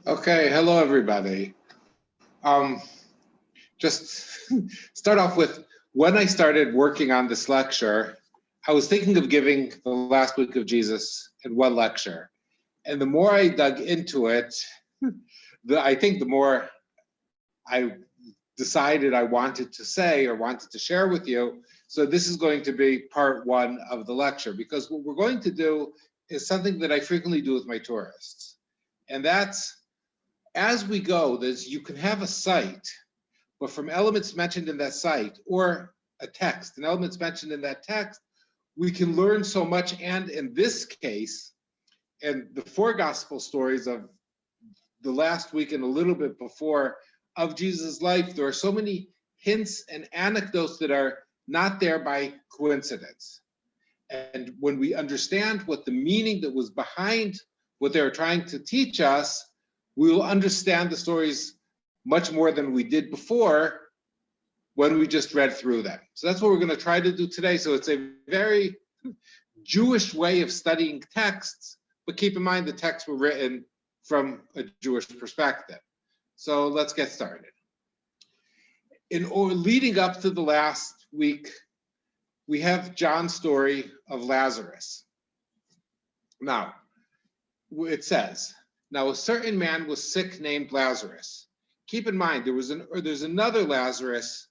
Okay, hello everybody. Just start off with when I started working on this lecture, I was thinking of giving the last week of Jesus in one lecture. And the more I dug into it, I think the more I decided I wanted to say or wanted to share with you. So this is going to be part one of the lecture, because what we're going to do is something that I frequently do with my tourists. And that's, as we go, you can have a site, but from elements mentioned in that site, or a text, and elements mentioned in that text, we can learn so much. And in this case, in the four gospel stories of the last week and a little bit before of Jesus' life, there are so many hints and anecdotes that are not there by coincidence. And when we understand what the meaning that was behind what they were trying to teach us, we will understand the stories much more than we did before when we just read through them. So that's what we're going to try to do today. So it's a very Jewish way of studying texts, but keep in mind the texts were written from a Jewish perspective. So let's get started. Leading up to the last week, we have John's story of Lazarus. Now, it says, now a certain man was sick named Lazarus. Keep in mind, there's another Lazarus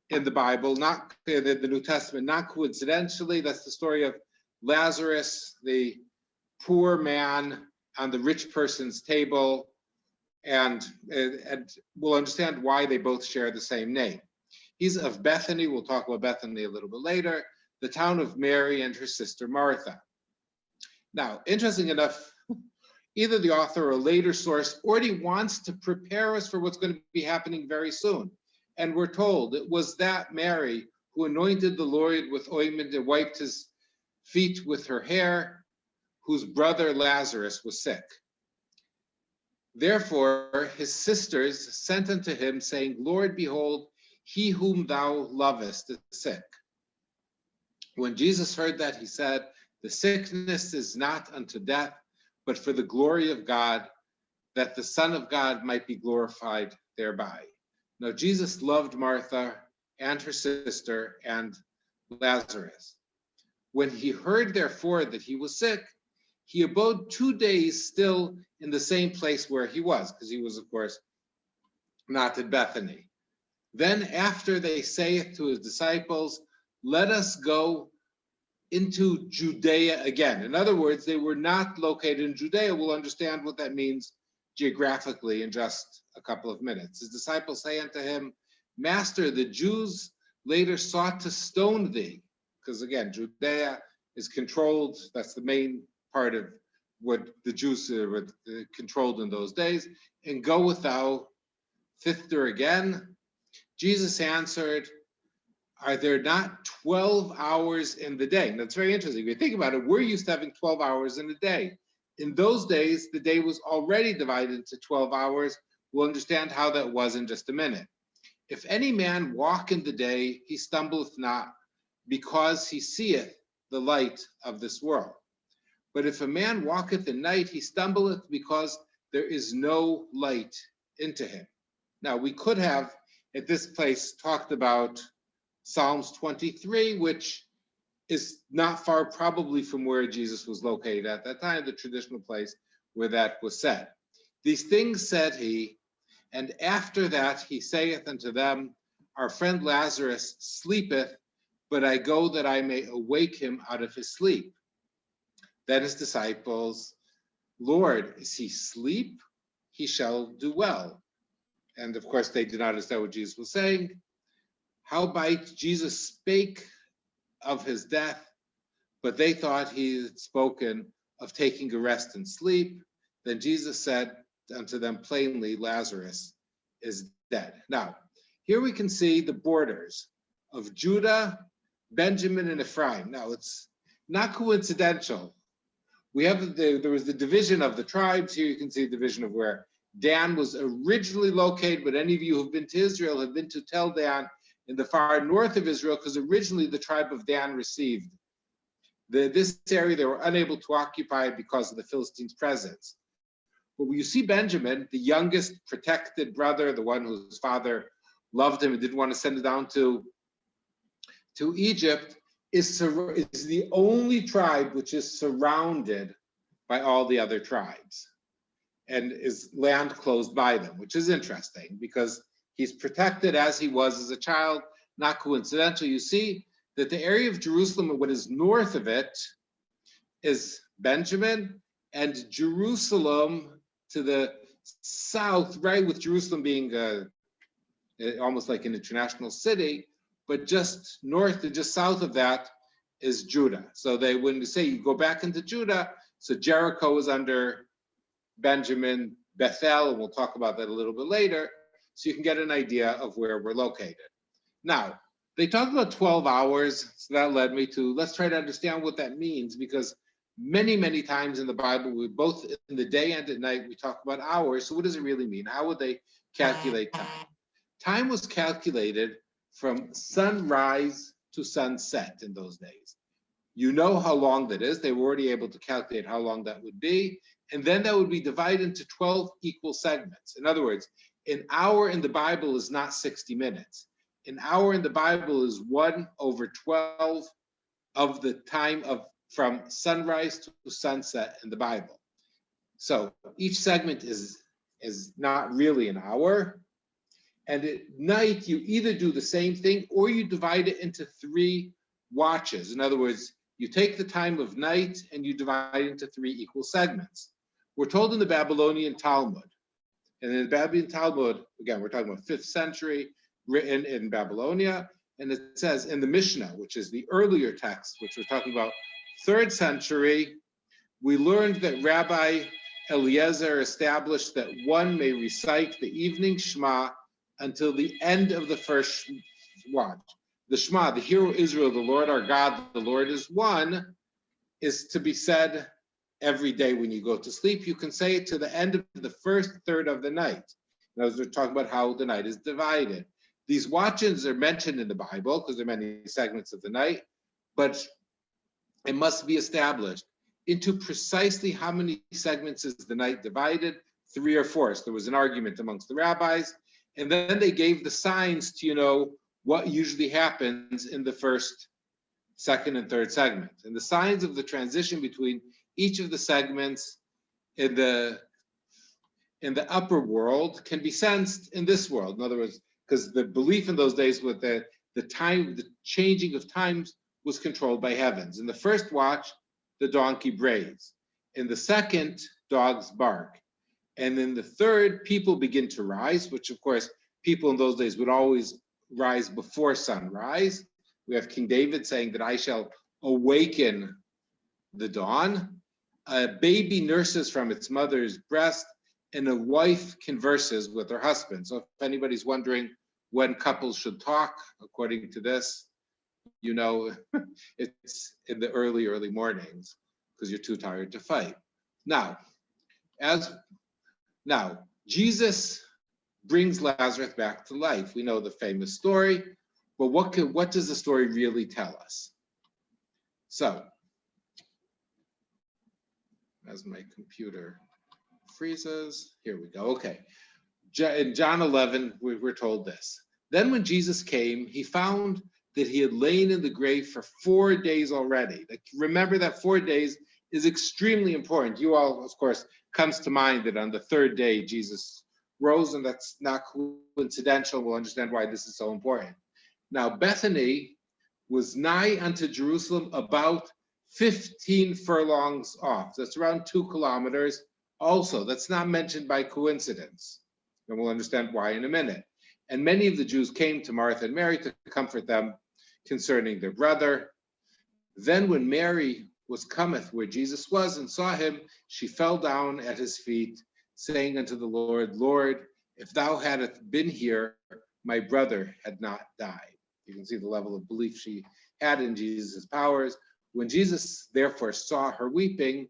in the Bible, not in the New Testament, not coincidentally. That's the story of Lazarus, the poor man on the rich person's table, and we'll understand why they both share the same name. He's of Bethany. We'll talk about Bethany a little bit later, the town of Mary and her sister Martha. Now, interesting enough, either the author or a later source already wants to prepare us for what's going to be happening very soon. And we're told it was that Mary who anointed the Lord with ointment and wiped his feet with her hair, whose brother Lazarus was sick. Therefore his sisters sent unto him, saying, Lord, behold, he whom thou lovest is sick. When Jesus heard that, he said, the sickness is not unto death, but for the glory of God, that the Son of God might be glorified thereby. Now Jesus loved Martha and her sister and Lazarus. When he heard therefore that he was sick, he abode 2 days still in the same place where he was, because he was, of course, not at Bethany. Then after they saith to his disciples, let us go into Judea again. In other words, they were not located in Judea. We'll understand what that means geographically in just a couple of minutes. His disciples say unto him, Master, the Jews later sought to stone thee, because again, Judea is controlled. That's the main part of what the Jews were controlled in those days. And goeth thou thither again? Jesus answered, are there not 12 hours in the day? And that's very interesting. If you think about it, we're used to having 12 hours in a day. In those days, the day was already divided into 12 hours. We'll understand how that was in just a minute. If any man walk in the day, he stumbleth not, because he seeth the light of this world. But if a man walketh in night, he stumbleth, because there is no light into him. Now, we could have, at this place, talked about Psalms 23, which is not far probably from where Jesus was located at that time, the traditional place where that was said. These things said he, and after that he saith unto them, our friend Lazarus sleepeth, but I go that I may awake him out of his sleep. Then his disciples, Lord, is he asleep? He shall do well. And of course they did not understand what Jesus was saying. Howbeit Jesus spake of his death, but they thought he had spoken of taking a rest and sleep. Then Jesus said unto them plainly, Lazarus is dead. Now, here we can see the borders of Judah, Benjamin, and Ephraim. Now, it's not coincidental. There was the division of the tribes. Here you can see the division of where Dan was originally located, but any of you who've been to Israel have been to Tel Dan in the far north of Israel, because originally the tribe of Dan received this area. They were unable to occupy because of the Philistines' presence. But when you see Benjamin, the youngest protected brother, the one whose father loved him and didn't want to send him down to Egypt, is the only tribe which is surrounded by all the other tribes and is land closed by them, which is interesting because he's protected as he was as a child. Not coincidental. You see that the area of Jerusalem and what is north of it is Benjamin, and Jerusalem to the south, right, with Jerusalem being almost like an international city, but just north and just south of that is Judah. So when you say you go back into Judah, so Jericho is under Benjamin, Bethel, and we'll talk about that a little bit later, so you can get an idea of where we're located. Now, they talk about 12 hours, so that led me to, let's try to understand what that means, because many, many times in the Bible, we both in the day and at night, we talk about hours. So what does it really mean? How would they calculate time? Time was calculated from sunrise to sunset in those days. You know how long that is. They were already able to calculate how long that would be. And then that would be divided into 12 equal segments. In other words, an hour in the Bible is not 60 minutes. An hour in the Bible is 1/12 of the time from sunrise to sunset in the Bible. So each segment is not really an hour. And at night, you either do the same thing or you divide it into 3 watches. In other words, you take the time of night and you divide it into 3 equal segments. We're told in the Babylonian Talmud, and in the Babylonian Talmud, again, we're talking about 5th century, written in Babylonia, and it says in the Mishnah, which is the earlier text, which we're talking about 3rd century, we learned that Rabbi Eliezer established that one may recite the evening Shema until the end of the first watch. The Shema, the Hear, O Israel, the Lord our God, the Lord is one, is to be said every day when you go to sleep. You can say it to the end of the first third of the night. And as we're talking about how the night is divided. These watches are mentioned in the Bible because there are many segments of the night, but it must be established into precisely how many segments is the night divided, 3 or 4. So there was an argument amongst the rabbis, and then they gave the signs to, what usually happens in the first, second, and third segment. And the signs of the transition between each of the segments in the upper world can be sensed in this world. In other words, because the belief in those days with the changing of times was controlled by heavens. In the first watch, the donkey brays. In the second, dogs bark. And in the third, people begin to rise, which of course, people in those days would always rise before sunrise. We have King David saying that I shall awaken the dawn. A baby nurses from its mother's breast, and a wife converses with her husband. So if anybody's wondering when couples should talk, according to this, it's in the early mornings because you're too tired to fight. Now, Jesus brings Lazarus back to life. We know the famous story, but what does the story really tell us? So, as my computer freezes, here we go. Okay, in John 11, we're told this. Then when Jesus came, he found that he had lain in the grave for 4 days already. Remember that 4 days is extremely important. You all, of course, comes to mind that on the 3rd day, Jesus rose, and that's not coincidental. We'll understand why this is so important. Now, Bethany was nigh unto Jerusalem, about 15 furlongs off. That's around 2 kilometers. Also, that's not mentioned by coincidence. And we'll understand why in a minute. And many of the Jews came to Martha and Mary to comfort them concerning their brother. Then when Mary was cometh where Jesus was and saw him, she fell down at his feet, saying unto the Lord, Lord, if thou hadst been here, my brother had not died. You can see the level of belief she had in Jesus' powers. When Jesus therefore saw her weeping,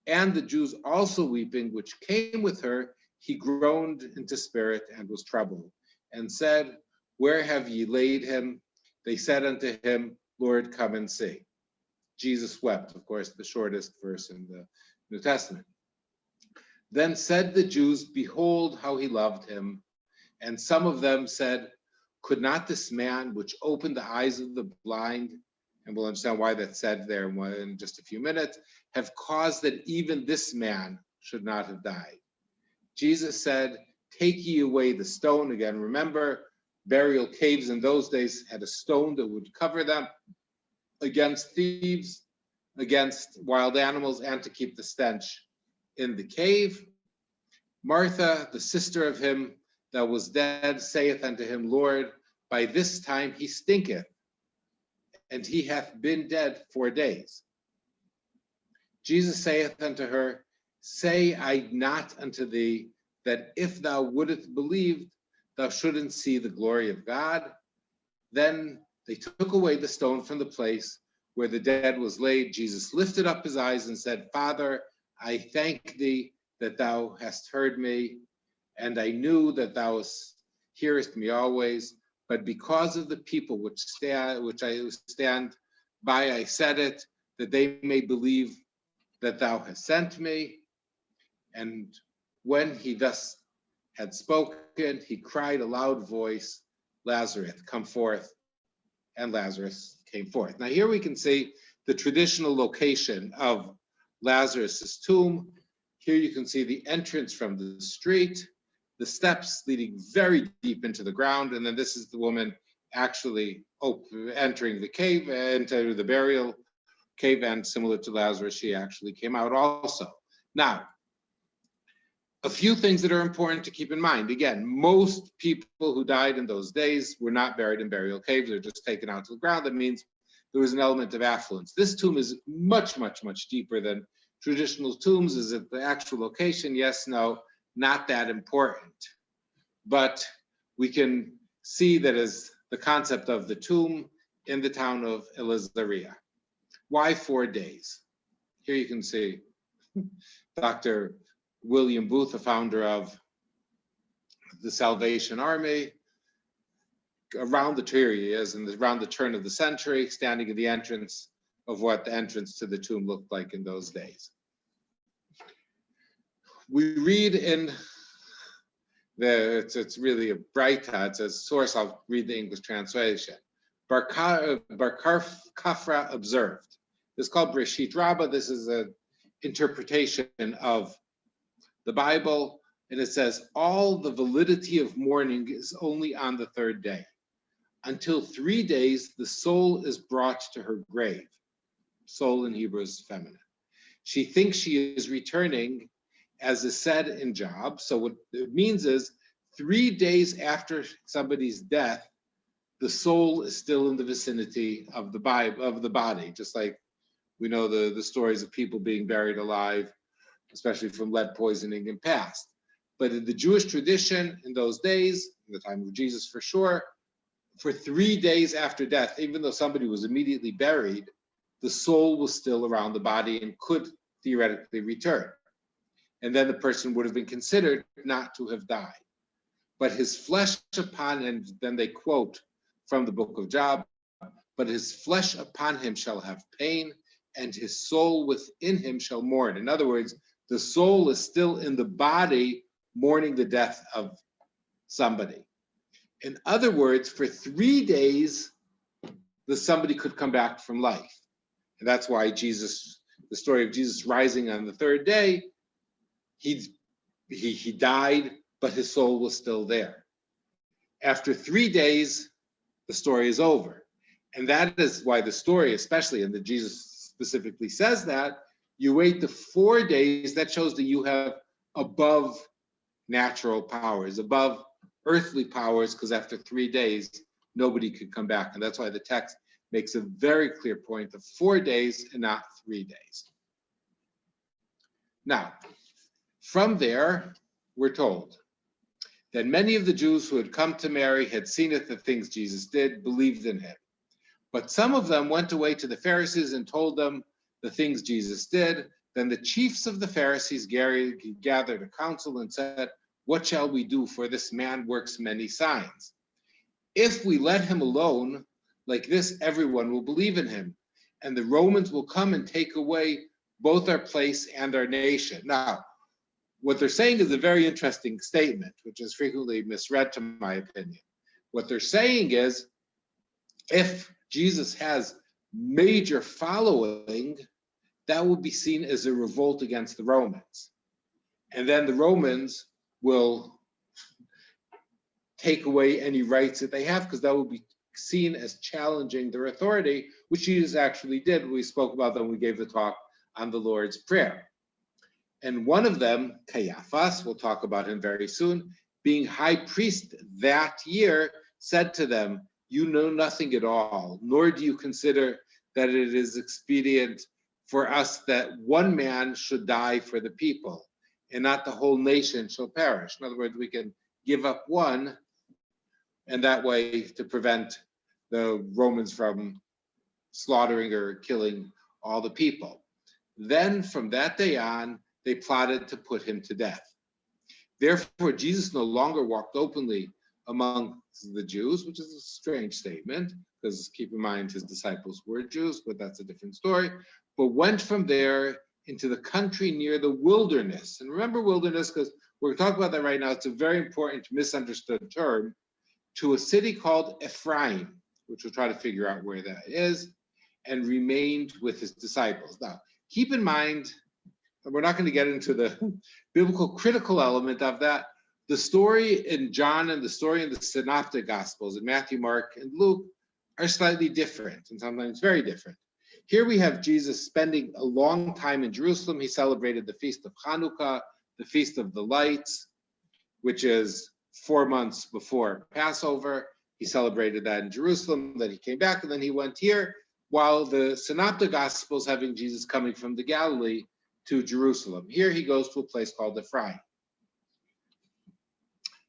and the Jews also weeping, which came with her, he groaned into spirit and was troubled, and said, Where have ye laid him? They said unto him, Lord, come and see. Jesus wept, of course, the shortest verse in the New Testament. Then said the Jews, behold how he loved him. And some of them said, could not this man which opened the eyes of the blind, and we'll understand why that's said there in just a few minutes, have caused that even this man should not have died? Jesus said, take ye away the stone. Again, remember, burial caves in those days had a stone that would cover them against thieves, against wild animals, and to keep the stench in the cave. Martha, the sister of him that was dead, saith unto him, Lord, by this time he stinketh, and he hath been dead 4 days. Jesus saith unto her, say I not unto thee, that if thou wouldest believe, thou shouldst see the glory of God? Then they took away the stone from the place where the dead was laid. Jesus lifted up his eyes and said, Father, I thank thee that thou hast heard me, and I knew that thou hearest me always, but because of the people which I stand by, I said it, that they may believe that thou hast sent me. And when he thus had spoken, he cried a loud voice, Lazarus, come forth. And Lazarus came forth. Now here we can see the traditional location of Lazarus's tomb. Here you can see the entrance from the street, the steps leading very deep into the ground, and then this is the woman actually entering the cave, into the burial cave, and similar to Lazarus, she actually came out also. Now, a few things that are important to keep in mind. Again, most people who died in those days were not buried in burial caves. They're just taken out to the ground. That means there was an element of affluence. This tomb is much, much, much deeper than traditional tombs. Is it the actual location? Yes, no, not that important. But we can see that as the concept of the tomb in the town of Elysium. Why 4 days? Here you can see Dr. William Booth, the founder of the Salvation Army, around the around the turn of the century, standing at the entrance of what the entrance to the tomb looked like in those days. We read in it's really a bright, it's a source, I'll read the English translation. Bar Kafra observed. This is called Breshit Rabbah. This is an interpretation of the Bible, and it says, all the validity of mourning is only on the 3rd day. Until 3 days, the soul is brought to her grave. Soul in Hebrew is feminine. She thinks she is returning, as is said in Job. So what it means is 3 days after somebody's death, the soul is still in the vicinity of the body, just like we know the stories of people being buried alive, especially from lead poisoning in past. But in the Jewish tradition in those days, in the time of Jesus for sure, for 3 days after death, even though somebody was immediately buried, the soul was still around the body and could theoretically return. And then the person would have been considered not to have died. But his flesh upon, and then they quote from the book of Job, but his flesh upon him shall have pain, and his soul within him shall mourn. In other words, the soul is still in the body mourning the death of somebody. In other words, for 3 days, somebody could come back from life. And that's why Jesus, the story of Jesus rising on the 3rd day, he died, but his soul was still there. After 3 days, the story is over. And that is why the story, especially, and that Jesus specifically says that, you wait the 4 days, that shows that you have above natural powers, above earthly powers, because after 3 days, nobody could come back. And that's why the text makes a very clear point of 4 days and not 3 days. Now, from there, we're told that many of the Jews who had come to Mary had seen it, the things Jesus did, believed in him. But some of them went away to the Pharisees and told them the things Jesus did. Then the chiefs of the Pharisees gathered a council and said, what shall we do? For this man works many signs. If we let him alone, like this, everyone will believe in him, and the Romans will come and take away both our place and our nation. Now, what they're saying is a very interesting statement, which is frequently misread to my opinion. What they're saying is, if Jesus has major following, that will be seen as a revolt against the Romans. And then the Romans will take away any rights that they have, because that will be seen as challenging their authority, which Jesus actually did. We spoke about that when we gave the talk on the Lord's Prayer. And one of them, Caiaphas, we'll talk about him very soon, being high priest that year, said to them, "You know nothing at all, nor do you consider that it is expedient for us that one man should die for the people, and not the whole nation shall perish." In other words, we can give up one, and that way to prevent the Romans from slaughtering or killing all the people. Then from that day on, they plotted to put him to death. Therefore, Jesus no longer walked openly among the Jews, which is a strange statement, because keep in mind his disciples were Jews, but that's a different story, but went from there into the country near the wilderness. And remember wilderness, because we're talking about that right now. It's a very important misunderstood term, to a city called Ephraim, which we'll try to figure out where that is, and remained with his disciples. Now, keep in mind, and we're not going to get into the biblical critical element of that. The story in John and the story in the Synoptic Gospels, in Matthew, Mark, and Luke, are slightly different, and sometimes very different. Here we have Jesus spending a long time in Jerusalem. He celebrated the Feast of Hanukkah, the Feast of the Lights, which is 4 months before Passover. He celebrated that in Jerusalem, then he came back, and then he went here, while the Synoptic Gospels having Jesus coming from the Galilee to Jerusalem. Here he goes to a place called Ephraim.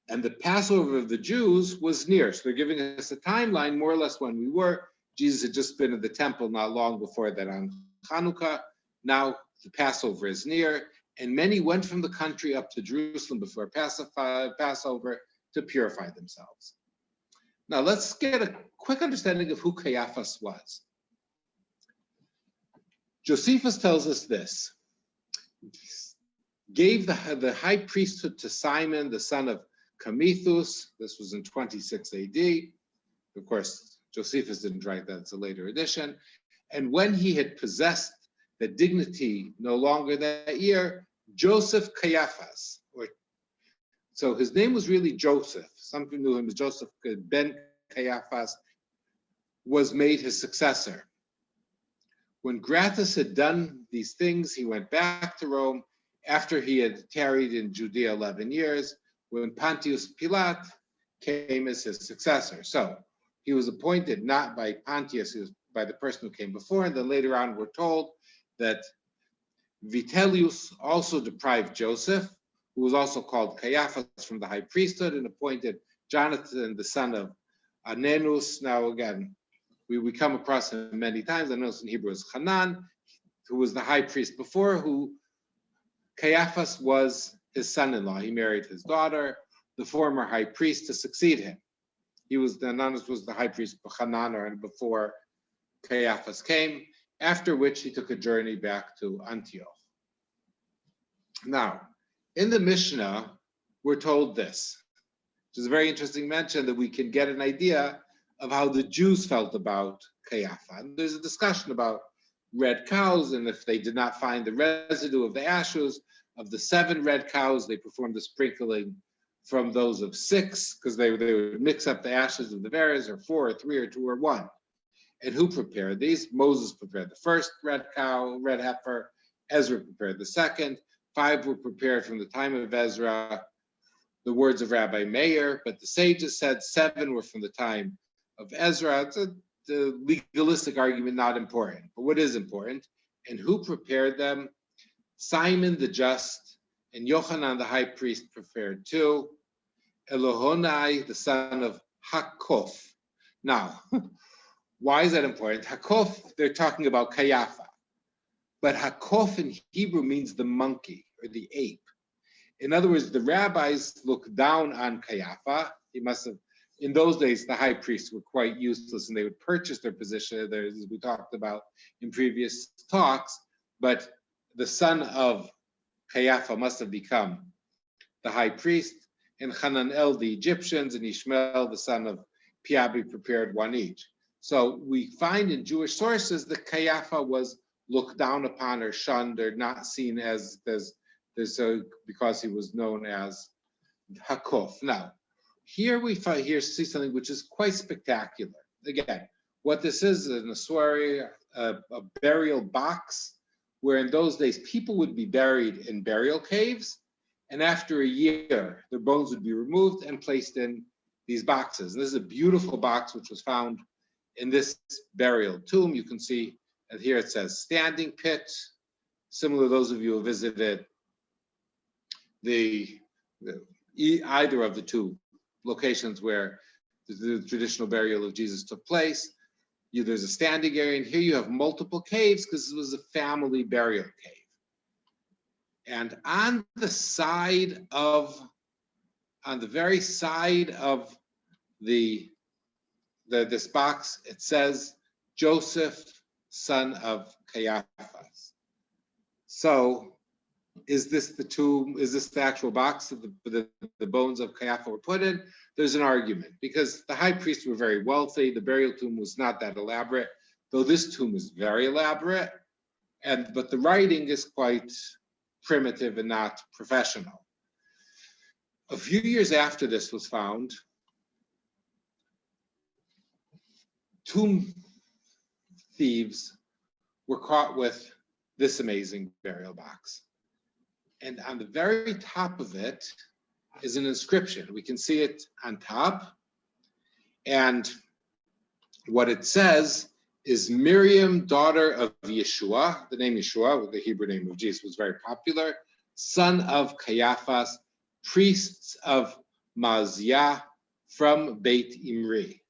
And the Passover of the Jews was near. So they're giving us a timeline, more or less when we were. Jesus had just been in the temple not long before that on Hanukkah. Now the Passover is near, and many went from the country up to Jerusalem before Passover to purify themselves. Now let's get a quick understanding of who Caiaphas was. Josephus tells us this: gave the high priesthood to Simon, the son of Caiaphas. This was in 26 AD. Of course, Josephus didn't write that, it's a later edition. And when he had possessed the dignity no longer that year, Joseph Caiaphas, so his name was really Joseph. Some people knew him as Joseph ben Caiaphas, was made his successor. When Gratus had done these things, he went back to Rome after he had tarried in Judea 11 years, when Pontius Pilate came as his successor. So he was appointed not by Pontius, he was by the person who came before, and then later on we're told that Vitellius also deprived Joseph, who was also called Caiaphas, from the high priesthood, and appointed Jonathan, the son of Anenus. Now again, we come across him many times. Anenus in Hebrew is Hanan, who was the high priest before, who Caiaphas was his son-in-law. He married his daughter, the former high priest, to succeed him. Ananus was the high priest before Caiaphas came, after which he took a journey back to Antioch. Now, in the Mishnah, we're told this, which is a very interesting mention, that we can get an idea of how the Jews felt about Caiaphas. And there's a discussion about red cows, and if they did not find the residue of the ashes of the 7 red cows, they performed the sprinkling from those of 6, because they would mix up the ashes of the various, or 4 or 3 or 2 or 1. And who prepared these? Moses prepared the first red cow, red heifer. Ezra prepared the second. 5 were prepared from the time of Ezra, the words of Rabbi Meir, but the sages said 7 were from the time of Ezra. It's the legalistic argument, not important. But what is important, and who prepared them? Simon the just and Yochanan the high priest prepared 2. Elohonai, the son of Hakof. Now, why is that important? Hakof, they're talking about Caiaphas. But Hakof in Hebrew means the monkey or the ape. In other words, the rabbis looked down on Caiaphas. He must have, in those days, the high priests were quite useless, and they would purchase their position, as we talked about in previous talks. But the son of Caiaphas must have become the high priest, and Hananel the Egyptians, and Ishmael the son of Piabi prepared one each. So we find in Jewish sources that Caiaphas was looked down upon or shunned or not seen as because he was known as Hakof. Now, here we see something which is quite spectacular. Again, what this is an ossuary, a burial box, where in those days people would be buried in burial caves, and after a year, their bones would be removed and placed in these boxes. And this is a beautiful box which was found in this burial tomb. You can see that here it says standing pit. Similar to those of you who visited either of the two locations where the traditional burial of Jesus took place. There's a standing area, and here you have multiple caves because this was a family burial cave. And on the very side of this box, it says Joseph, son of Caiaphas. So is this the tomb? Is this the actual box that the bones of Caiaphas were put in? There's an argument because the high priests were very wealthy. The burial tomb was not that elaborate, though this tomb is very elaborate. But the writing is quite primitive and not professional. A few years after this was found, tomb thieves were caught with this amazing burial box. And on the very top of it is an inscription. We can see it on top. And what it says is Miriam, daughter of Yeshua. The name Yeshua, the Hebrew name of Jesus, was very popular. Son of Caiaphas, priests of Maziah from Beit Imri.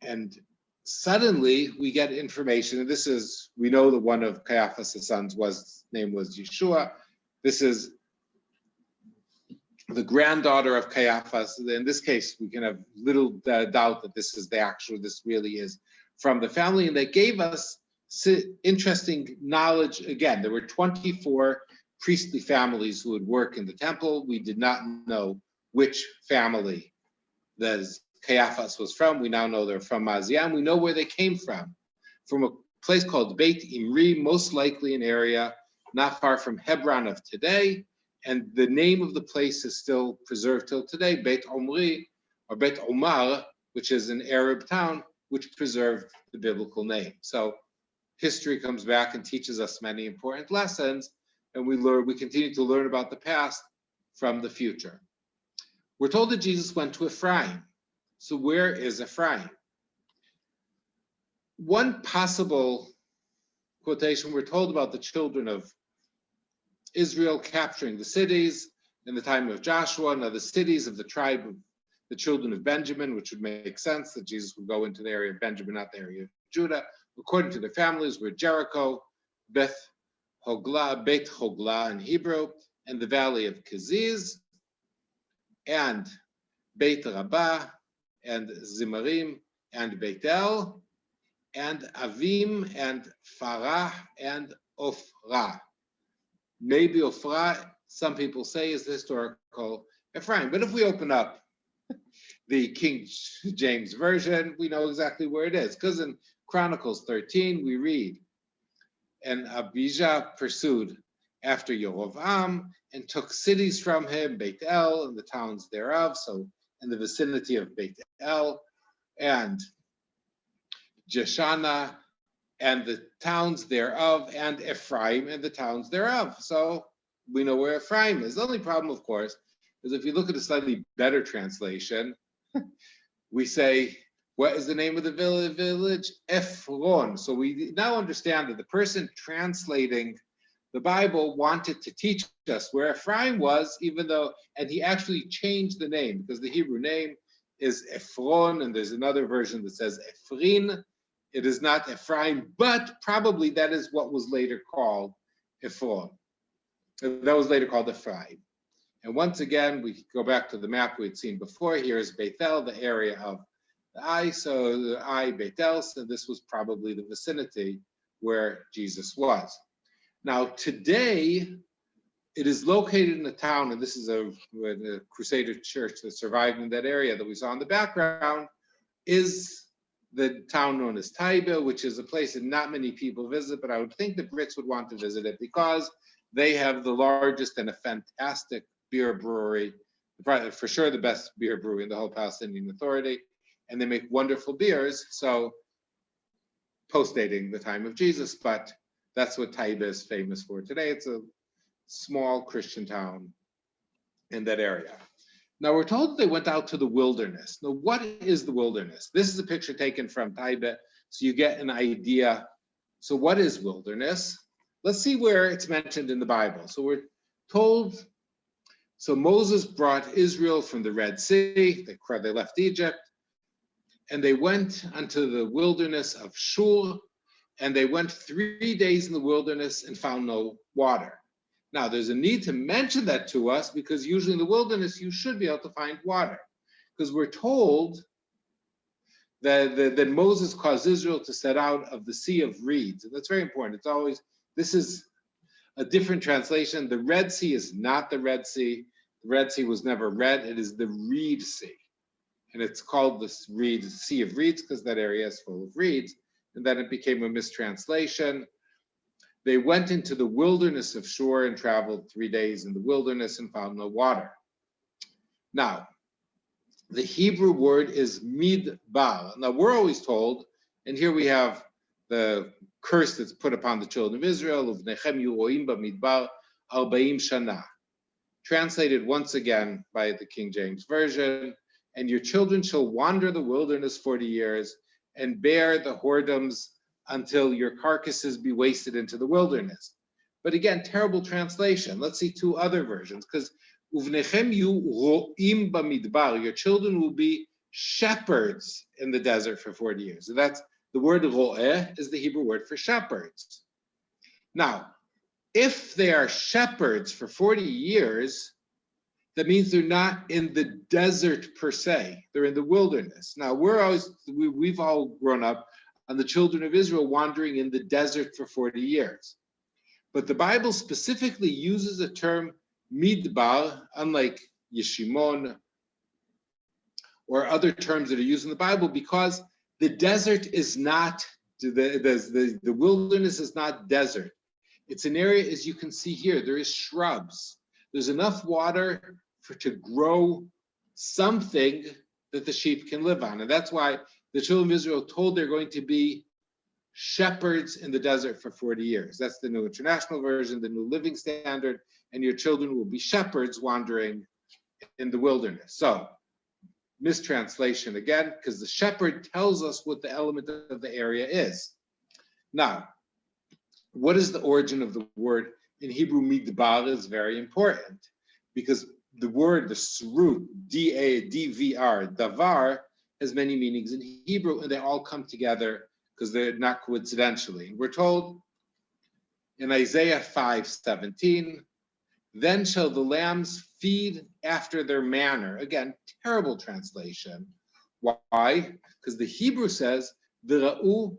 And suddenly we get information, and we know that one of Caiaphas' sons name was Yeshua. This is the granddaughter of Caiaphas. In this case, we can have little doubt that this really is from the family. And they gave us interesting knowledge. Again, there were 24 priestly families who would work in the temple. We did not know which family Caiaphas was from. We now know they're from Maziah, and we know where they came from a place called Beit Imri, most likely an area not far from Hebron of today. And the name of the place is still preserved till today, Beit Omri, or Beit Omar, which is an Arab town, which preserved the biblical name. So history comes back and teaches us many important lessons, and we continue to learn about the past from the future. We're told that Jesus went to Ephraim. So where is Ephraim? One possible quotation, we're told about the children of Israel capturing the cities in the time of Joshua. Now the cities of the tribe of the children of Benjamin, which would make sense that Jesus would go into the area of Benjamin, not the area of Judah, according to their families, were Jericho, Beit Hogla in Hebrew, and the valley of Keziz, and Beit Rabbah, and Zimarim, and Beitel, and Avim, and Farah, and Ophrah. Maybe Ophrah, some people say, is the historical Ephraim. But if we open up the King James Version, we know exactly where it is. Because in Chronicles 13, we read, and Abijah pursued after Yerovam and took cities from him, Beit El and the towns thereof, so in the vicinity of Beit El, and Jeshana and the towns thereof, and Ephraim and the towns thereof. So we know where Ephraim is. The only problem, of course, is if you look at a slightly better translation, we say, what is the name of the village? Ephron. So we now understand that the person translating the Bible wanted to teach us where Ephraim was, and he actually changed the name because the Hebrew name is Ephron, and there's another version that says Ephrin. It is not Ephraim, but probably that is what was later called Ephron. That was later called Ephraim. And once again, we go back to the map we'd seen before. Here is Bethel, the area of the Ai. So the Ai, Bethel, so this was probably the vicinity where Jesus was. Now today, It is located in a town, and this is a Crusader church that survived in that area that we saw in the background, is the town known as Taiba, which is a place that not many people visit, but I would think the Brits would want to visit it because they have the largest and a fantastic beer brewery, for sure the best beer brewery in the whole Palestinian Authority, and they make wonderful beers, so post-dating the time of Jesus, but that's what Taiba is famous for today. It's a small Christian town in that area. Now we're told they went out to the wilderness. Now what is the wilderness? This is a picture taken from Taiba, so you get an idea. So what is wilderness? Let's see where it's mentioned in the Bible. So we're told, so Moses brought Israel from the Red Sea, they left Egypt, and they went unto the wilderness of Shur, and they went 3 days in the wilderness and found no water. Now, there's a need to mention that to us because usually in the wilderness, you should be able to find water. Because we're told that Moses caused Israel to set out of the Sea of Reeds. And that's very important. It's always, this is a different translation. The Red Sea is not the Red Sea. The Red Sea was never red. It is the Reed Sea. And it's called the Sea of Reeds because that area is full of reeds. And then it became a mistranslation. They went into the wilderness of Shur and traveled 3 days in the wilderness and found no water. Now, the Hebrew word is midbar. Now, we're always told, and here we have the curse that's put upon the children of Israel, Uvnechem yuroim bamidbar 40 shana. Translated once again by the King James Version, and your children shall wander the wilderness 40 years and bear the whoredoms until your carcasses be wasted into the wilderness. But again, terrible translation. Let's see two other versions, because Uvnechem yu ro'im bamidbar, your children will be shepherds in the desert for 40 years. So that's the word ro'eh is the Hebrew word for shepherds. Now, if they are shepherds for 40 years, that means they're not in the desert per se, they're in the wilderness. Now, we've all grown up on the children of Israel wandering in the desert for 40 years. But the Bible specifically uses the term midbar, unlike Yeshimon or other terms that are used in the Bible, because the desert is not, the wilderness is not desert. It's an area, as you can see here, there is shrubs. There's enough water to grow something that the sheep can live on. And that's why the children of Israel told they're going to be shepherds in the desert for 40 years. That's the New International Version, the New Living Standard, and your children will be shepherds wandering in the wilderness. So, mistranslation again, because the shepherd tells us what the element of the area is. Now, what is the origin of the word in Hebrew? Midbar is very important because the word, the root, D-A-D-V-R, davar, has many meanings in Hebrew, and they all come together because they're not coincidentally. We're told in Isaiah 5:17, then shall the lambs feed after their manner. Again, terrible translation. Why? Because the Hebrew says, v'ra'u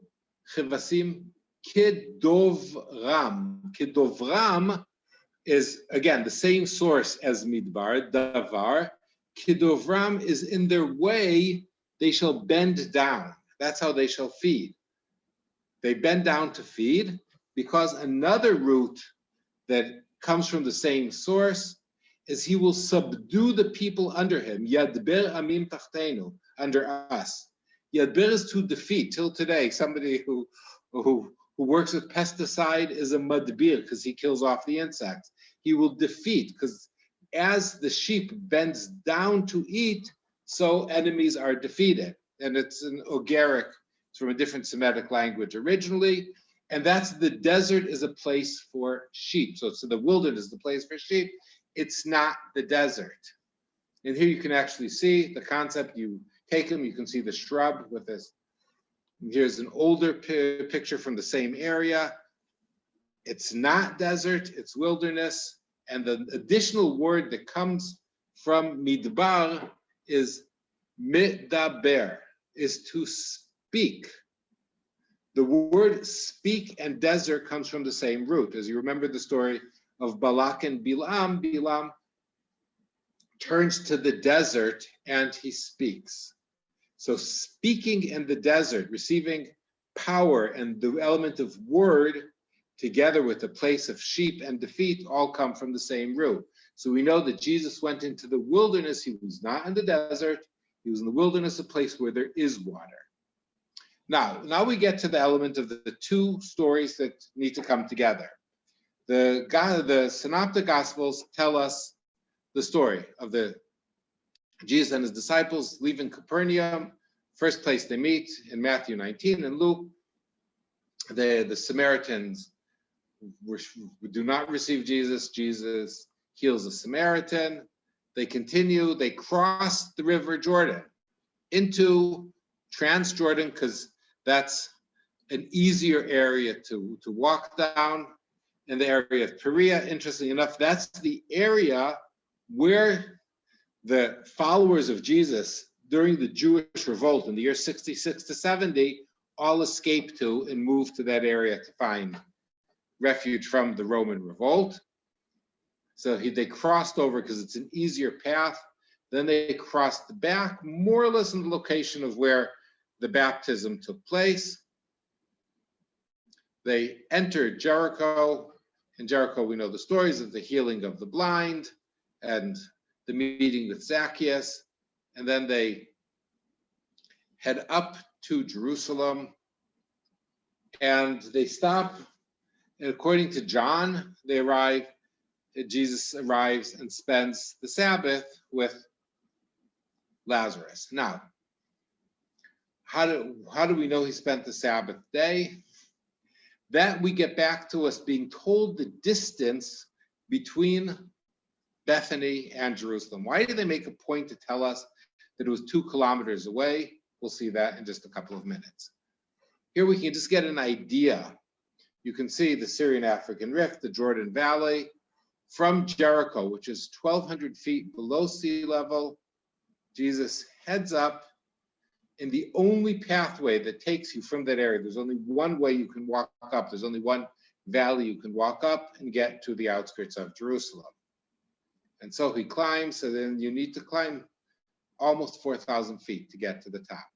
chevasim kedovram. Kedovram is, again, the same source as midbar, davar. Kedovram is in their way, they shall bend down. That's how they shall feed. They bend down to feed because another root that comes from the same source is he will subdue the people under him. Yadber amim tachtenu, under us. Yadber is to defeat. Till today, somebody who works with pesticide is a madbir because he kills off the insects. He will defeat because as the sheep bends down to eat, so enemies are defeated. And it's an Ogaric, it's from a different Semitic language originally. And that's the desert is a place for sheep. So the wilderness is the place for sheep. It's not the desert. And here you can actually see the concept. You take them, you can see the shrub with this. And here's an older picture from the same area. It's not desert, it's wilderness. And the additional word that comes from midbar is medaber, is to speak. The word speak and desert comes from the same root. As you remember the story of Balak and Bilam, Bilam turns to the desert and he speaks. So speaking in the desert, receiving power and the element of word together with the place of sheep and defeat all come from the same root. So we know that Jesus went into the wilderness. He was not in the desert. He was in the wilderness, a place where there is water. Now we get to the element of the two stories that need to come together. The Synoptic Gospels tell us the story of Jesus and his disciples leaving Capernaum. First place they meet in Matthew 19 and Luke. The Samaritans do not receive Jesus. Jesus heals a Samaritan. They continue. They cross the river Jordan into Transjordan because that's an easier area to walk down. In the area of Perea, interestingly enough, that's the area where the followers of Jesus during the Jewish revolt in the year 66 to 70 all escaped to and moved to that area to find refuge from the Roman revolt. So they crossed over because it's an easier path. Then they crossed back more or less in the location of where the baptism took place. They entered Jericho. In Jericho, we know the stories of the healing of the blind and the meeting with Zacchaeus. And then they head up to Jerusalem and they stop. And according to John, Jesus arrives and spends the Sabbath with Lazarus. Now, how do we know he spent the Sabbath day? That we get back to us being told the distance between Bethany and Jerusalem. Why did they make a point to tell us that it was 2 kilometers away? We'll see that in just a couple of minutes. Here we can just get an idea. You can see the Syrian-African Rift, the Jordan Valley, from Jericho, which is 1,200 feet below sea level. Jesus heads up in the only pathway that takes you from that area. There's only one way you can walk up. There's only one valley you can walk up and get to the outskirts of Jerusalem. And so he climbs, and then you need to climb almost 4,000 feet to get to the top.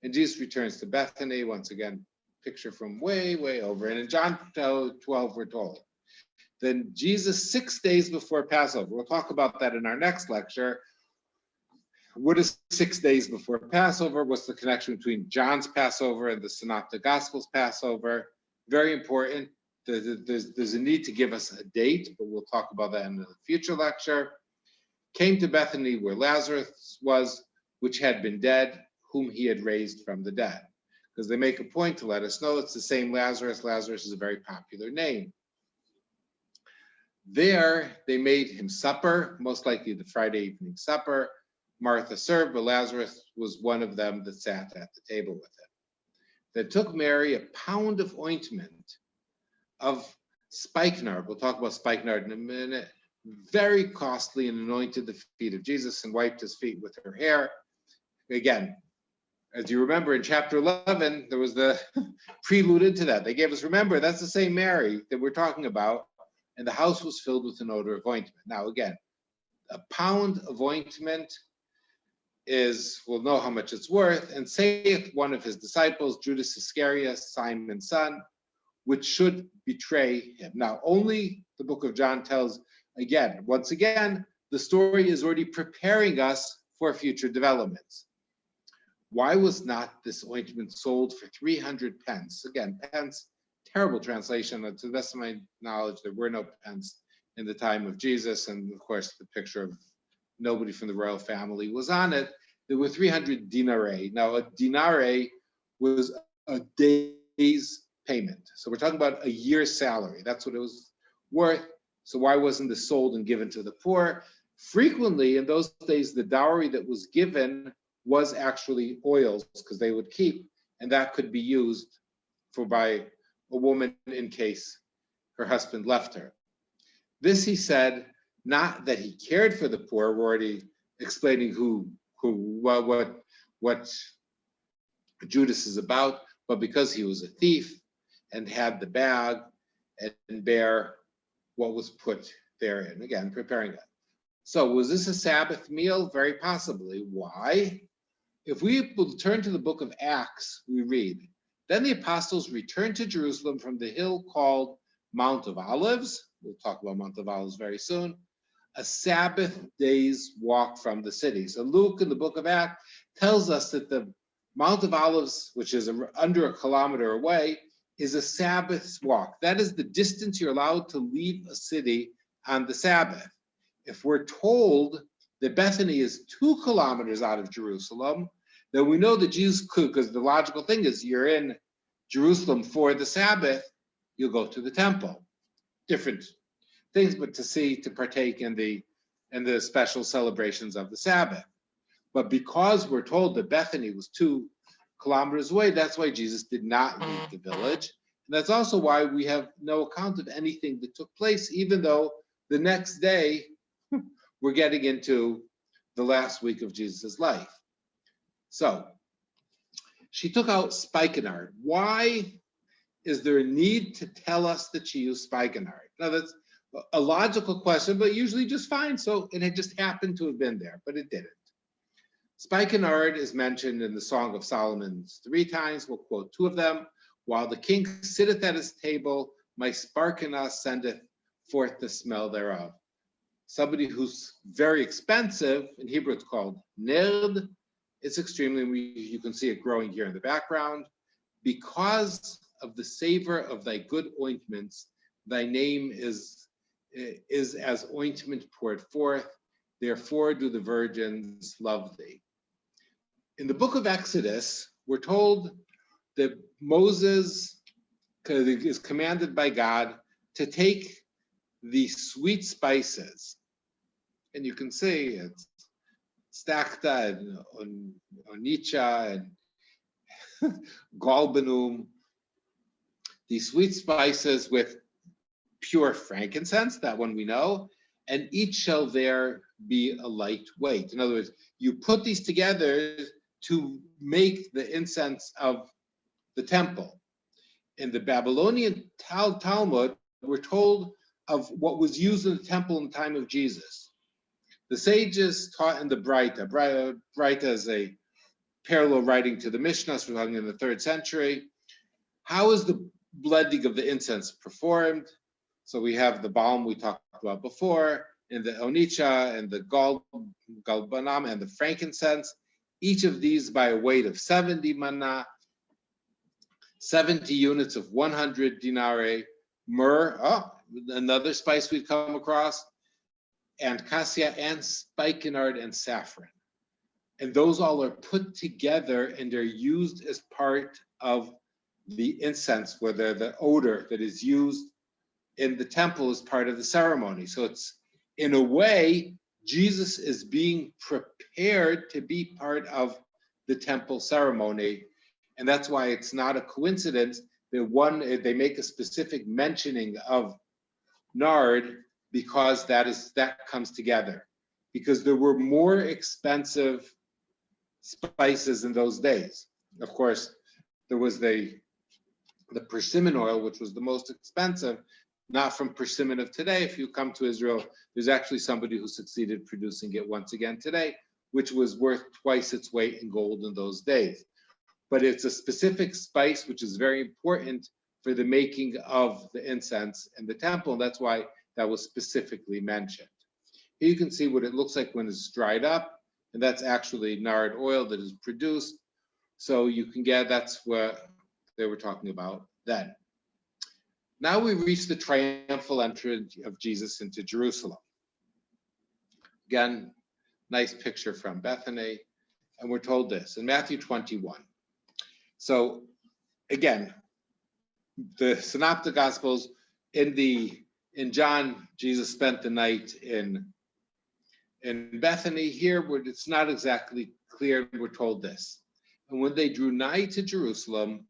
And Jesus returns to Bethany, once again, picture from way, way over. And in John 12, we're told, then Jesus, 6 days before Passover, we'll talk about that in our next lecture. What is 6 days before Passover? What's the connection between John's Passover and the Synoptic Gospels Passover? Very important. There's a need to give us a date, but we'll talk about that in a future lecture. Came to Bethany where Lazarus was, which had been dead, whom he had raised from the dead. Because they make a point to let us know it's the same Lazarus. Lazarus is a very popular name. There, they made him supper, most likely the Friday evening supper. Martha served, but Lazarus was one of them that sat at the table with him. They took Mary a pound of ointment of spikenard. We'll talk about spikenard in a minute. Very costly, and anointed the feet of Jesus and wiped his feet with her hair. Again, as you remember in chapter 11, there was the prelude to that. They gave us, remember, that's the same Mary that we're talking about, and the house was filled with an odor of ointment. Now again, a pound of ointment we'll know how much it's worth. And saith one of his disciples, Judas Iscariot, Simon's son, which should betray him. Now, only the book of John tells, once again, the story is already preparing us for future developments. Why was not this ointment sold for 300 pence? Again, pence, terrible translation. To the best of my knowledge, there were no pence in the time of Jesus. And of course, the picture of nobody from the royal family was on it. There were 300 denarii. Now, a denarii was a day's payment. So we're talking about a year's salary. That's what it was worth. So why wasn't this sold and given to the poor? Frequently, in those days, the dowry that was given was actually oils, because they would keep, and that could be used by a woman in case her husband left her. This he said, not that he cared for the poor. We're already explaining what Judas is about, but because he was a thief and had the bag and bear what was put therein, again, preparing it. So was this a Sabbath meal? Very possibly. Why? If we turn to the book of Acts, we read, then the apostles returned to Jerusalem from the hill called Mount of Olives. We'll talk about Mount of Olives very soon. A Sabbath day's walk from the city. So Luke in the book of Acts tells us that the Mount of Olives, which is under a kilometer away, is a Sabbath's walk. That is the distance you're allowed to leave a city on the Sabbath. If we're told that Bethany is 2 kilometers out of Jerusalem, then we know that Jesus could, because the logical thing is you're in Jerusalem for the Sabbath, you'll go to the temple. Different things, but to partake in the special celebrations of the Sabbath. But because we're told that Bethany was 2 kilometers away, that's why Jesus did not leave the village. And that's also why we have no account of anything that took place, even though the next day we're getting into the last week of Jesus' life. So she took out spikenard. Why is there a need to tell us that she used spikenard? Now that's a logical question, but usually just fine. So it had just happened to have been there, but it didn't. Spikenard is mentioned in the Song of Solomon 3 times. We'll quote 2 of them. While the king sitteth at his table, my spikenard sendeth forth the smell thereof. Somebody who's very expensive, in Hebrew it's called nerd. It's extremely, you can see it growing here in the background. Because of the savor of thy good ointments, thy name is as ointment poured forth. Therefore do the virgins love thee. In the book of Exodus, we're told that Moses is commanded by God to take the sweet spices, and you can see it's stacta and onycha and galbanum, these sweet spices with pure frankincense, that one we know, and each shall there be a light weight. In other words, you put these together to make the incense of the temple. In the Babylonian Talmud, we're told of what was used in the temple in the time of Jesus. The sages taught in the Braita. Braita is a parallel writing to the Mishnah, so we're talking in the 3rd century. How is the blending of the incense performed? So we have the balm we talked about before, and the onycha, and the galbanum, and the frankincense. Each of these by a weight of 70 manna, 70 units of 100 denarii, myrrh, another spice we've come across, and cassia, and spikenard, and saffron. And those all are put together and they're used as part of the incense, whether the odor that is used in the temple is part of the ceremony. So it's, in a way, Jesus is being prepared to be part of the temple ceremony. And that's why it's not a coincidence that they make a specific mentioning of nard, because that comes together. Because there were more expensive spices in those days. Of course, there was the persimmon oil, which was the most expensive, not from persimmon of today. If you come to Israel, there's actually somebody who succeeded producing it once again today, which was worth twice its weight in gold in those days. But it's a specific spice which is very important for the making of the incense in the temple, and that's why that was specifically mentioned. Here you can see what it looks like when it's dried up, and that's actually nard oil that is produced. So you can get, that's what they were talking about then. Now we reach the triumphal entry of Jesus into Jerusalem. Again, nice picture from Bethany. And we're told this in Matthew 21. So again, the Synoptic Gospels, in John, Jesus spent the night in Bethany. Here, it's not exactly clear. We're told this. And when they drew nigh to Jerusalem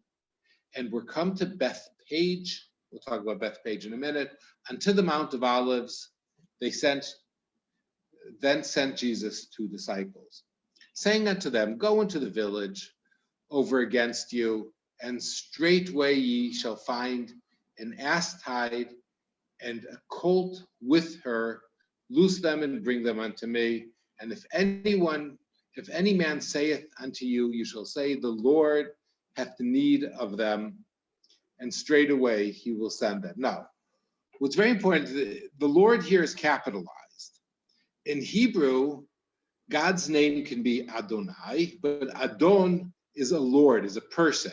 and were come to Bethphage, we'll talk about Bethphage in a minute, unto the Mount of Olives, they then sent Jesus 2 disciples, saying unto them, go into the village over against you, and straightway ye shall find an ass tied and a colt with her. Loose them and bring them unto me. And if any man saith unto you, you shall say, the Lord hath need of them, and straightway he will send them. Now, what's very important, the Lord here is capitalized. In Hebrew, God's name can be Adonai, but Adon is a Lord, is a person.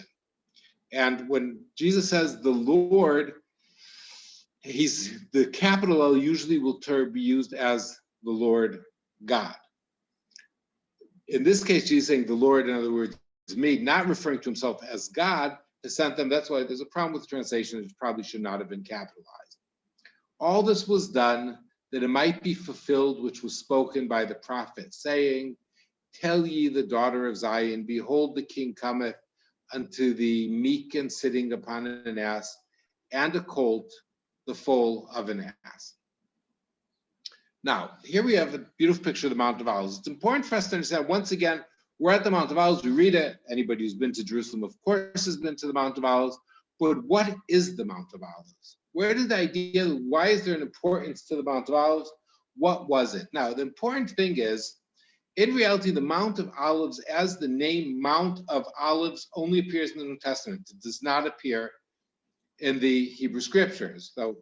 And when Jesus says the Lord, the capital L usually will be used as the Lord God. In this case, Jesus saying the Lord, in other words, is me, not referring to himself as God, has sent them. That's why there's a problem with translation. It probably should not have been capitalized. All this was done that it might be fulfilled, which was spoken by the prophet, saying, tell ye the daughter of Zion, behold, the king cometh unto thee, meek and sitting upon an ass, and a colt, the foal of an ass. Now, here we have a beautiful picture of the Mount of Olives. It's important for us to understand, once again, we're at the Mount of Olives, we read it. Anybody who's been to Jerusalem, of course, has been to the Mount of Olives. But what is the Mount of Olives? Where did the idea, why is there an importance to the Mount of Olives? What was it? Now, the important thing is, in reality, the Mount of Olives, as the name Mount of Olives, only appears in the New Testament. It does not appear in the Hebrew Scriptures. So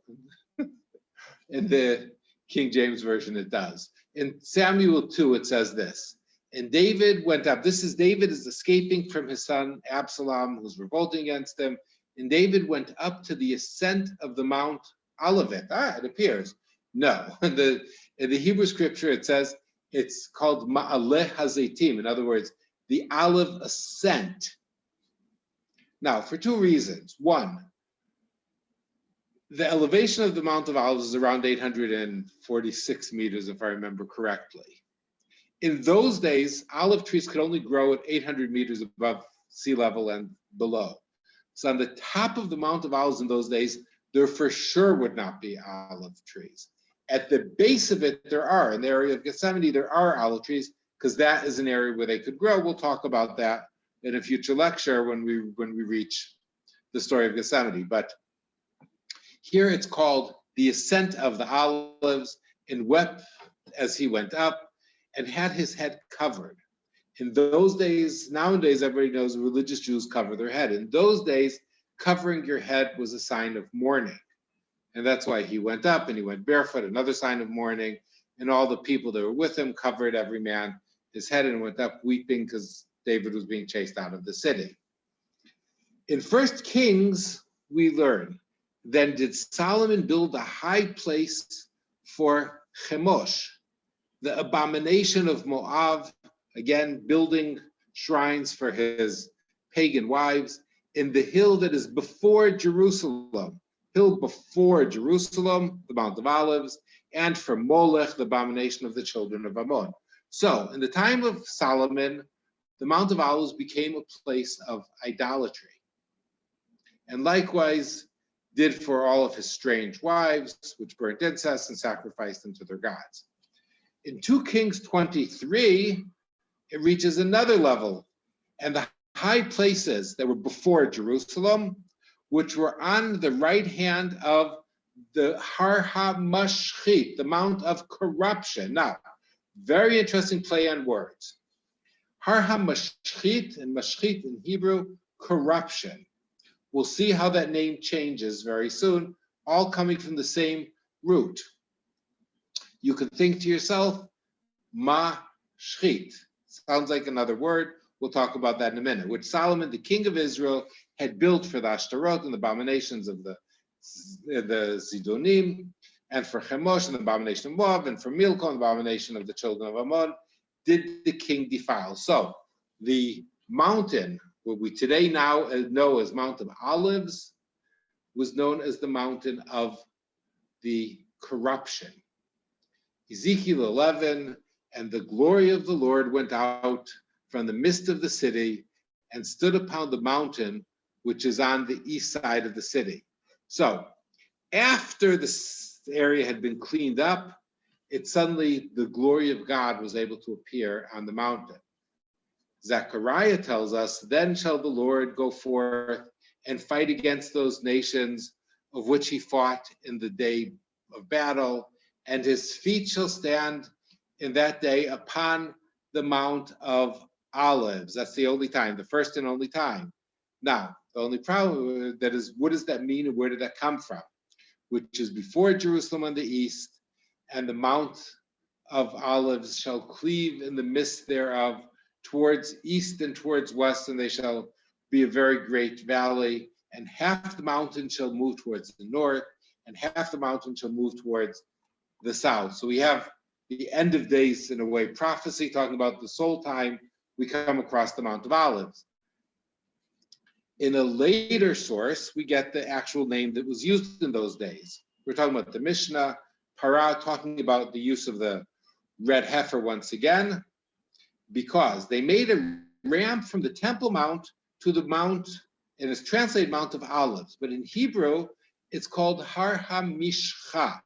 in the King James Version, it does. In Samuel 2, it says this, and David went up. David is escaping from his son Absalom, who's revolting against him. And David went up to the ascent of the Mount Olivet. It appears. No, in the Hebrew Scripture, it says it's called Ma'aleh HaZeitim. In other words, the olive ascent. Now, for two reasons. One, the elevation of the Mount of Olives is around 846 meters, if I remember correctly. In those days, olive trees could only grow at 800 meters above sea level and below. So on the top of the Mount of Olives in those days, there for sure would not be olive trees. At the base of it, there are. In the area of Gethsemane, there are olive trees, because that is an area where they could grow. We'll talk about that in a future lecture when we reach the story of Gethsemane. But here it's called the ascent of the olives, and wept as he went up, and had his head covered. In those days, nowadays, everybody knows religious Jews cover their head. In those days, covering your head was a sign of mourning. And that's why he went up and he went barefoot, another sign of mourning. And all the people that were with him covered every man his head and went up weeping because David was being chased out of the city. In 1 Kings, we learn, then did Solomon build a high place for Chemosh, the abomination of Moab, again, building shrines for his pagan wives, in the hill that is before Jerusalem, the Mount of Olives, and for Molech, the abomination of the children of Ammon. So, in the time of Solomon, the Mount of Olives became a place of idolatry. And likewise did for all of his strange wives, which burnt incense and sacrificed them to their gods. In 2 Kings 23, it reaches another level, and the high places that were before Jerusalem, which were on the right hand of the Har HaMashchit, the Mount of Corruption. Now, very interesting play on words. Har HaMashchit, and Mashchit in Hebrew, corruption. We'll see how that name changes very soon, all coming from the same root. You can think to yourself, Mashchit. Sounds like another word. We'll talk about that in a minute, which Solomon, the king of Israel, had built for the Ashtaroth and the abominations of the Zidonim, and for Chemosh and the abomination of Moab, and for Milcom and the abomination of the children of Ammon, did the king defile. So the mountain, what we today now know as Mount of Olives, was known as the mountain of the corruption. Ezekiel 11, and the glory of the Lord went out from the midst of the city and stood upon the mountain which is on the east side of the city. So after this area had been cleaned up, the glory of God was able to appear on the mountain. Zechariah tells us, then shall the Lord go forth and fight against those nations of which he fought in the day of battle, and his feet shall stand in that day upon the Mount of Olives. That's the only time, the first and only time. Now, the only problem that is, what does that mean and where did that come from? Which is before Jerusalem on the east, and the Mount of Olives shall cleave in the midst thereof towards east and towards west, and they shall be a very great valley, and half the mountain shall move towards the north, and half the mountain shall move towards the south. So we have the end of days, in a way, prophecy, talking about the soul time, we come across the Mount of Olives. In a later source, we get the actual name that was used in those days. We're talking about the Mishnah, Parah, talking about the use of the red heifer once again, because they made a ramp from the Temple Mount to the Mount, and it's translated Mount of Olives, but in Hebrew, it's called Har HaMishcha.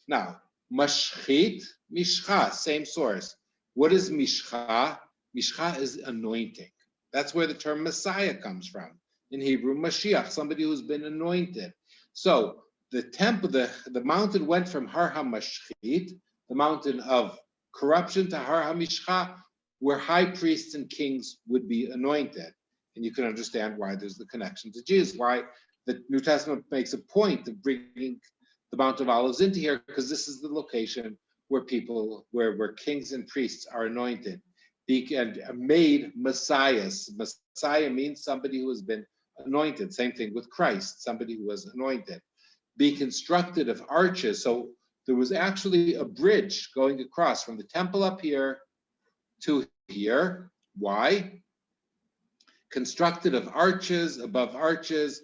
Now, Mashchit, Mishcha, same source. What is Mishcha? Mishcha is anointing. That's where the term Messiah comes from. In Hebrew, Mashiach, somebody who's been anointed. So the temple, the mountain went from Har HaMashchit, the mountain of corruption, to Har HaMishcha, where high priests and kings would be anointed. And you can understand why there's the connection to Jesus, why the New Testament makes a point of bringing the Mount of Olives into here, because this is the location where where kings and priests are anointed and made messiahs. Messiah means somebody who has been anointed. Same thing with Christ, somebody who was anointed. Be constructed of arches. So there was actually a bridge going across from the temple up here to here. Why? Constructed of arches, above arches,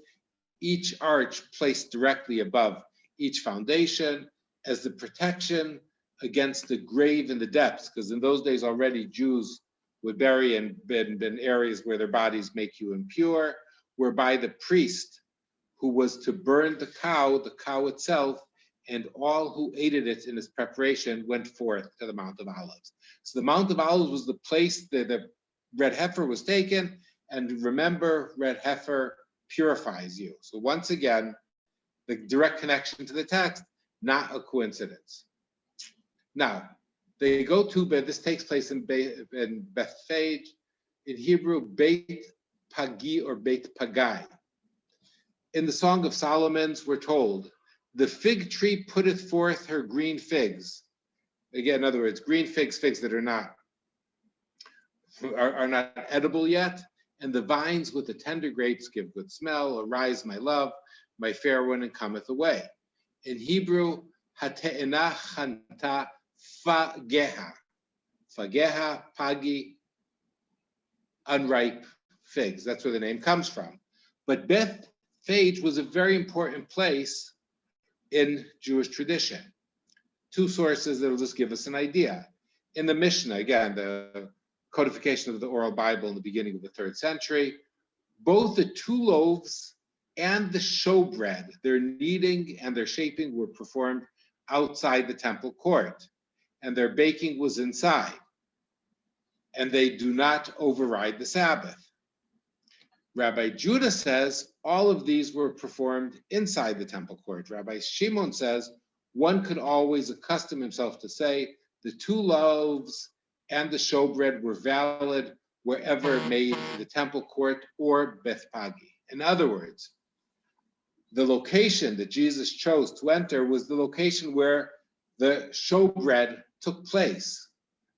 each arch placed directly above each foundation as the protection against the grave in the depths, because in those days already Jews would bury in areas where their bodies make you impure, whereby the priest who was to burn the cow itself, and all who aided it in its preparation went forth to the Mount of Olives. So the Mount of Olives was the place that the red heifer was taken, and remember, red heifer purifies you. So once again, the direct connection to the text, not a coincidence. Now, they go to, but this takes place in Bethphage, in Hebrew, Beit Pagi or Beit Pagai. In the Song of Solomon's, we're told, the fig tree putteth forth her green figs. Again, in other words, green figs that are not edible yet, and the vines with the tender grapes give good smell. Arise, my love, my fair one, and cometh away. In Hebrew, hate'ena chanta fageha. Fageha, pagi, unripe figs. That's where the name comes from. But Bethphage was a very important place in Jewish tradition. Two sources that will just give us an idea. In the Mishnah, again, the codification of the oral Bible in the beginning of the 3rd century, both the 2 loaves and the showbread, their kneading and their shaping were performed outside the temple court, and their baking was inside, and they do not override the Sabbath. Rabbi Judah says all of these were performed inside the temple court. Rabbi Shimon says one could always accustom himself to say the 2 loaves and the showbread were valid wherever made in the temple court or Bethphage. In other words, the location that Jesus chose to enter was the location where the showbread took place,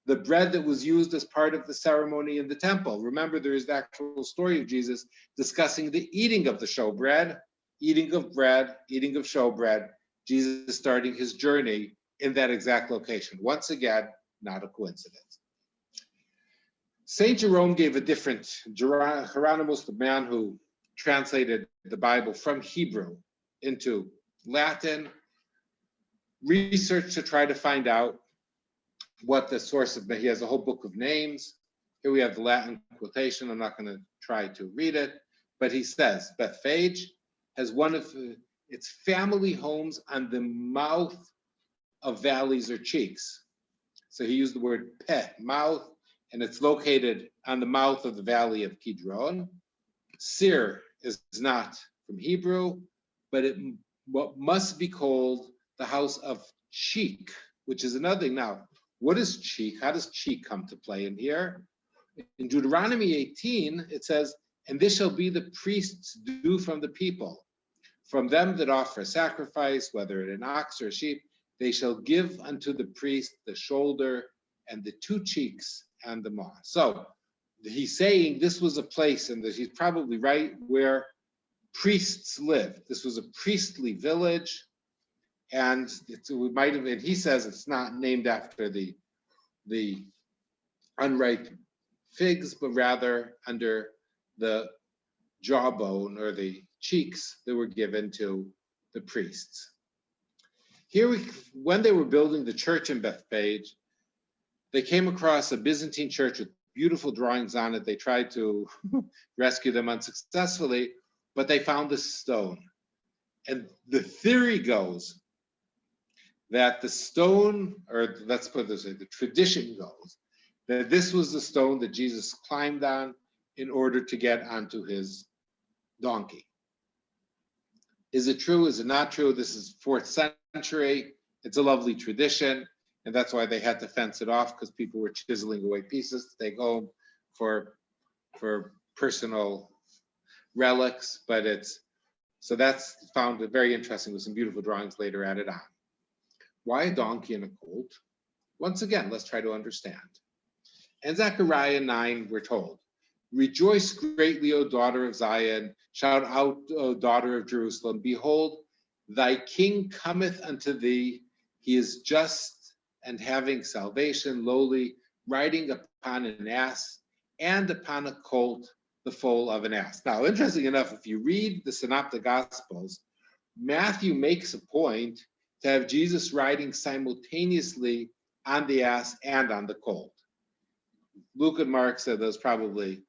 the bread that was used as part of the ceremony in the temple. Remember, there is the actual story of Jesus discussing the eating of the showbread, eating of bread, eating of showbread, Jesus starting his journey in that exact location. Once again, not a coincidence. Saint Jerome gave a different, Hieronymus, the man who translated the Bible from Hebrew into Latin, researched to try to find out what the source of, he has a whole book of names. Here we have the Latin quotation. I'm not going to try to read it, but he says, Bethphage has one of its family homes on the mouth of valleys or cheeks. So he used the word peh, mouth, and it's located on the mouth of the valley of Kidron. Sir is not from Hebrew, but it what must be called the house of cheek, which is another thing. Now, what is cheek? How does cheek come to play in here? In Deuteronomy 18, it says, and this shall be the priest's due from the people. From them that offer sacrifice, whether an ox or a sheep, they shall give unto the priest the shoulder and the two cheeks and the maw. So he's saying this was a place, and that he's probably right, where priests lived. This was a priestly village, and it might have been, he says it's not named after the unripe figs, but rather under the jawbone or the cheeks that were given to the priests. Here, when they were building the church in Bethphage, they came across a Byzantine church with beautiful drawings on it. They tried to rescue them unsuccessfully, but they found this stone. And the theory goes that the stone, or let's put it this way, the tradition goes that this was the stone that Jesus climbed on in order to get onto his donkey. Is it true? Is it not true? This is 4th century. It's a lovely tradition, and that's why they had to fence it off, because people were chiseling away pieces to take home for personal relics. But so that's found very interesting with some beautiful drawings later added on. Why a donkey and a colt? Once again, let's try to understand. In Zechariah 9, we're told, rejoice greatly, O daughter of Zion. Shout out, O daughter of Jerusalem. Behold, thy king cometh unto thee. He is just and having salvation, lowly, riding upon an ass and upon a colt, the foal of an ass. Now, interesting enough, if you read the Synoptic Gospels, Matthew makes a point to have Jesus riding simultaneously on the ass and on the colt. Luke and Mark said that was probably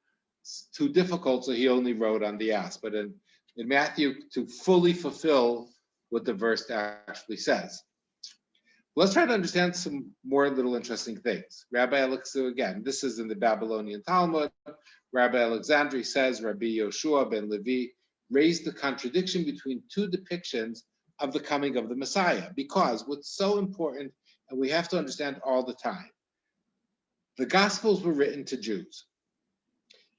too difficult, so he only rode on the ass. But in Matthew, to fully fulfill what the verse actually says. Let's try to understand some more little interesting things. Rabbi Alexander, again, this is in the Babylonian Talmud. Rabbi Alexandri says Rabbi Yoshua ben Levi raised the contradiction between two depictions of the coming of the Messiah, because what's so important, and we have to understand all the time, the Gospels were written to Jews.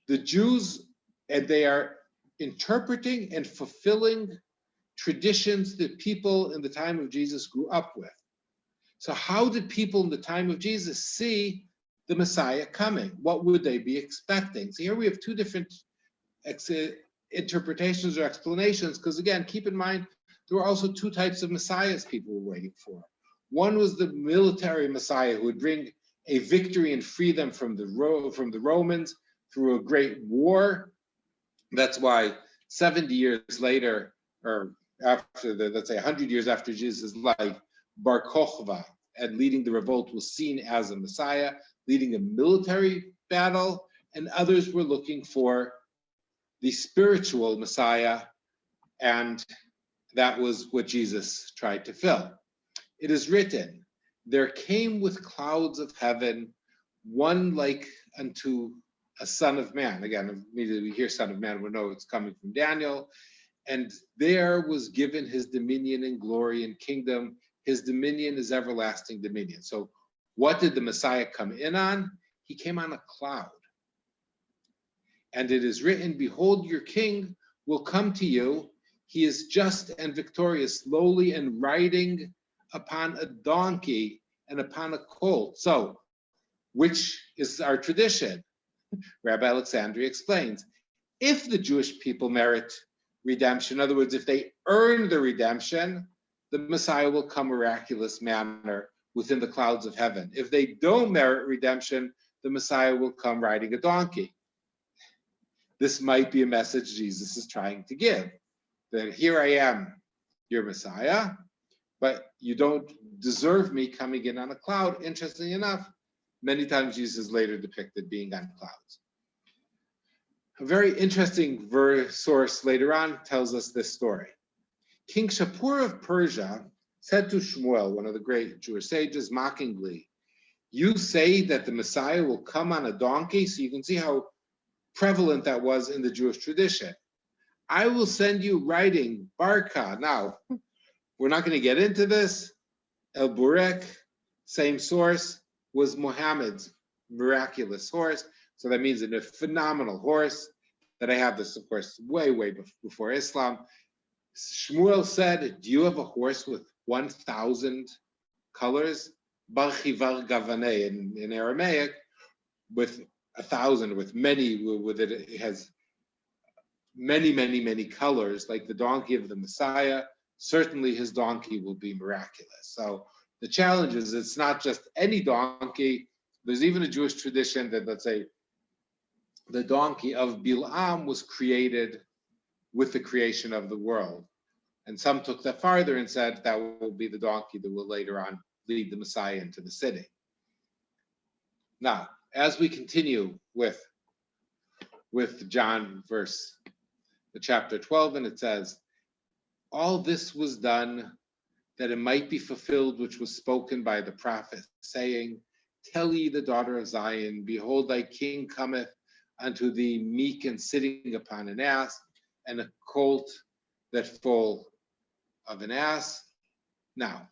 The Jews, and they are interpreting and fulfilling traditions that people in the time of Jesus grew up with. So how did people in the time of Jesus see the Messiah coming? What would they be expecting? So here we have two different interpretations or explanations, because again, keep in mind, there were also two types of messiahs people were waiting for. One was the military Messiah who would bring a victory and free them from the Romans through a great war. That's why 70 years later, or after let's say 100 years after Jesus' life, Bar Kokhba, and leading the revolt, was seen as a Messiah, leading a military battle, and others were looking for the spiritual Messiah, and that was what Jesus tried to fill. It is written, there came with clouds of heaven one like unto a son of man. Again, immediately we hear son of man, we know it's coming from Daniel. And there was given his dominion and glory and kingdom. His dominion is everlasting dominion. So what did the Messiah come in on? He came on a cloud. And it is written, behold, your king will come to you. He is just and victorious, lowly and riding upon a donkey and upon a colt. So, which is our tradition? Rabbi Alexandri explains, if the Jewish people merit redemption, in other words, if they earn the redemption, the Messiah will come miraculous manner within the clouds of heaven. If they don't merit redemption, the Messiah will come riding a donkey. This might be a message Jesus is trying to give, that here I am, your Messiah, but you don't deserve me coming in on a cloud. Interesting enough, many times Jesus is later depicted being on clouds. A very interesting source later on tells us this story. King Shapur of Persia said to Shmuel, one of the great Jewish sages, mockingly, you say that the Messiah will come on a donkey? So you can see how prevalent that was in the Jewish tradition. I will send you riding Barca. Now, we're not going to get into this. El Burek, same source, was Muhammad's miraculous horse. So that means a phenomenal horse. That I have this, of course, way before Islam. Shmuel said, do you have a horse with 1,000 colors? Balchivar Gavane in Aramaic, with 1,000, with many, with it has many colors, like the donkey of the Messiah. Certainly his donkey will be miraculous. So the challenge is it's not just any donkey. There's even a Jewish tradition that, let's say, the donkey of Bil'am was created with the creation of the world. And some took that farther and said that will be the donkey that will later on lead the Messiah into the city. Now, as we continue with John the chapter 12, and it says, all this was done that it might be fulfilled which was spoken by the prophet, saying, tell ye the daughter of Zion, behold, thy king cometh unto thee meek and sitting upon an ass, and a colt that full of an ass. Now,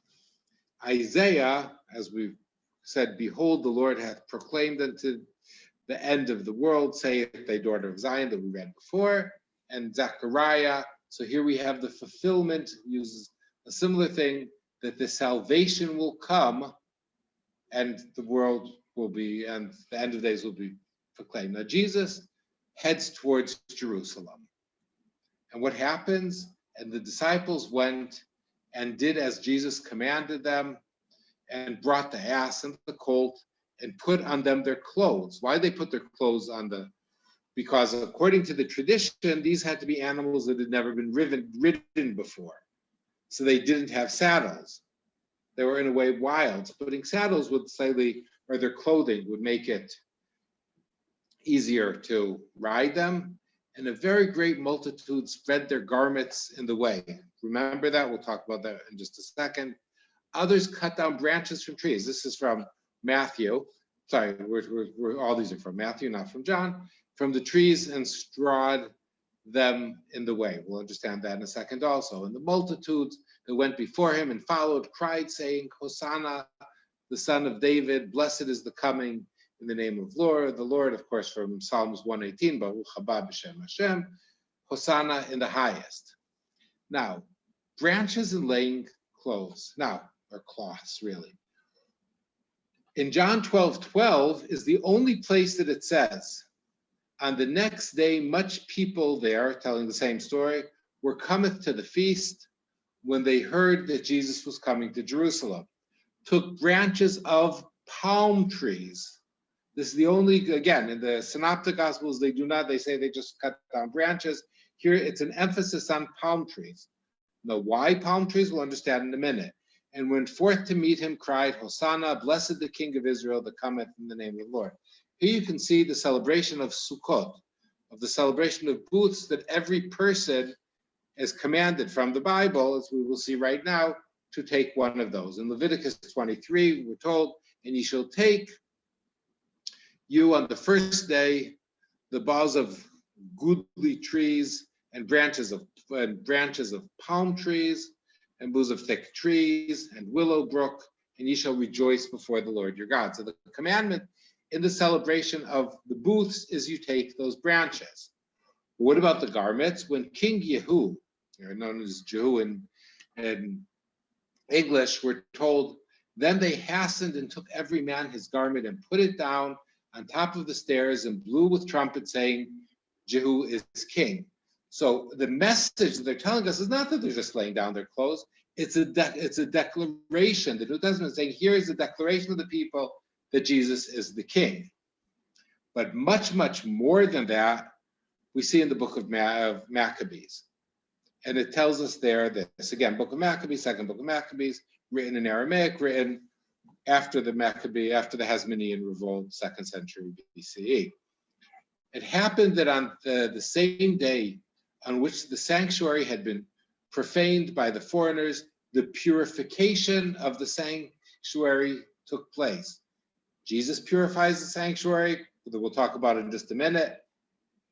Isaiah, as we've said, behold, the Lord hath proclaimed unto the end of the world, saith thy daughter of Zion, that we read before, and Zechariah. So here we have the fulfillment, uses a similar thing, that the salvation will come and the world will be, and the end of days will be proclaimed. Now, Jesus heads towards Jerusalem. And what happens? And the disciples went and did as Jesus commanded them, and brought the ass and the colt and put on them their clothes. Why did they put their clothes on because according to the tradition, these had to be animals that had never been ridden before. So they didn't have saddles. They were in a way wild. So putting saddles would slightly, or their clothing would make it easier to ride them. And a very great multitude spread their garments in the way. Remember that? We'll talk about that in just a second. Others cut down branches from trees. This is from Matthew. Sorry, all these are from Matthew, not from John. From the trees and strawed them in the way. We'll understand that in a second also. And the multitudes that went before him and followed cried, saying, Hosanna, the son of David, blessed is the coming in the name of the Lord, of course, from Psalms 118, Baruch haba b'shem Hashem, Hosanna in the highest. Now, branches and laying clothes, or cloths, really. In John 12:12 is the only place that it says, on the next day, much people there, telling the same story, were cometh to the feast when they heard that Jesus was coming to Jerusalem, took branches of palm trees. This is the only, again, in the Synoptic Gospels, they say they just cut down branches. Here it's an emphasis on palm trees. Now, why palm trees? We'll understand in a minute. And went forth to meet him, cried, Hosanna, blessed the King of Israel that cometh in the name of the Lord. Here you can see the celebration of Sukkot, of the celebration of booths that every person is commanded from the Bible, as we will see right now, to take one of those. In Leviticus 23, we're told, and ye shall take you on the first day the boughs of goodly trees and branches of palm trees and boughs of thick trees and willow brook, and ye shall rejoice before the Lord your God. So the commandment in the celebration of the booths is you take those branches. What about the garments? When King Yehu, known as Jehu in English, were told, then they hastened and took every man his garment and put it down on top of the stairs and blew with trumpets, saying, Jehu is king. So the message that they're telling us is not that they're just laying down their clothes. It's a declaration. The New Testament is saying, here is a declaration of the people that Jesus is the king. But much more than that, we see in the book of Maccabees. And it tells us there this, again, book of Maccabees, second book of Maccabees, written in Aramaic, written after the Hasmonean revolt, 2nd century BCE. It happened that on the same day on which the sanctuary had been profaned by the foreigners, the purification of the sanctuary took place. Jesus purifies the sanctuary, that we'll talk about in just a minute.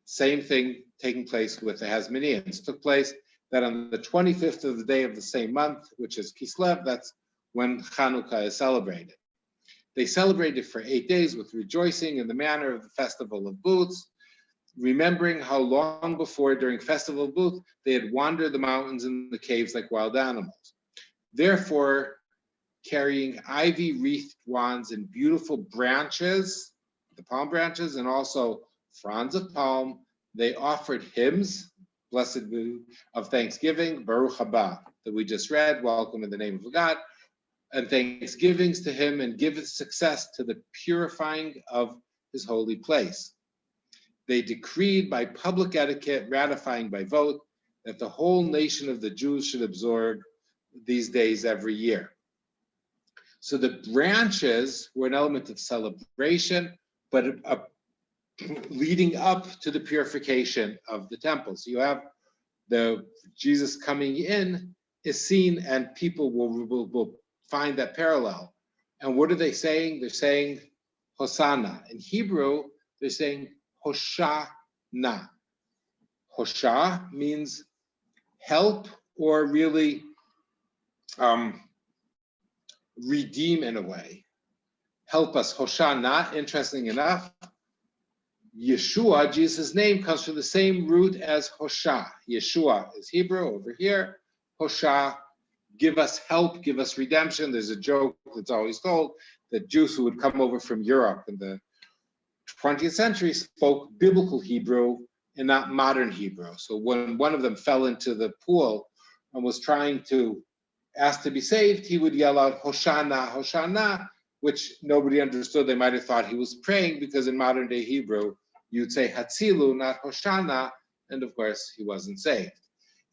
Same thing taking place with the Hasmoneans. Took place that on the 25th of the day of the same month, which is Kislev, that's when Chanukah is celebrated. They celebrated for 8 days with rejoicing in the manner of the Festival of Booths, remembering how long before, during Festival of Booths, they had wandered the mountains and the caves like wild animals. Therefore, carrying ivy-wreathed wands and beautiful branches, the palm branches, and also fronds of palm, they offered hymns, blessed be, of thanksgiving, Baruch haba, that we just read, welcome in the name of God, and thanksgivings to him, and giveth success to the purifying of his holy place. They decreed by public etiquette, ratifying by vote, that the whole nation of the Jews should observe these days every year. So the branches were an element of celebration, but leading up to the purification of the temple. So you have the Jesus coming in is seen, and people will find that parallel. And what are they saying? They're saying Hosanna. In Hebrew, they're saying Hoshana. Hosha means help, or really redeem in a way. Help us. Hoshana, interesting enough, Yeshua, Jesus' name, comes from the same root as Hosha. Yeshua is Hebrew over here. Hosha, give us help, give us redemption. There's a joke that's always told that Jews who would come over from Europe in the 20th century spoke biblical Hebrew and not modern Hebrew. So when one of them fell into the pool and was trying to ask to be saved, he would yell out, Hoshana, Hoshana, which nobody understood. They might have thought he was praying, because in modern day Hebrew, you'd say Hatzilu, not Hoshana, and of course, he wasn't saved.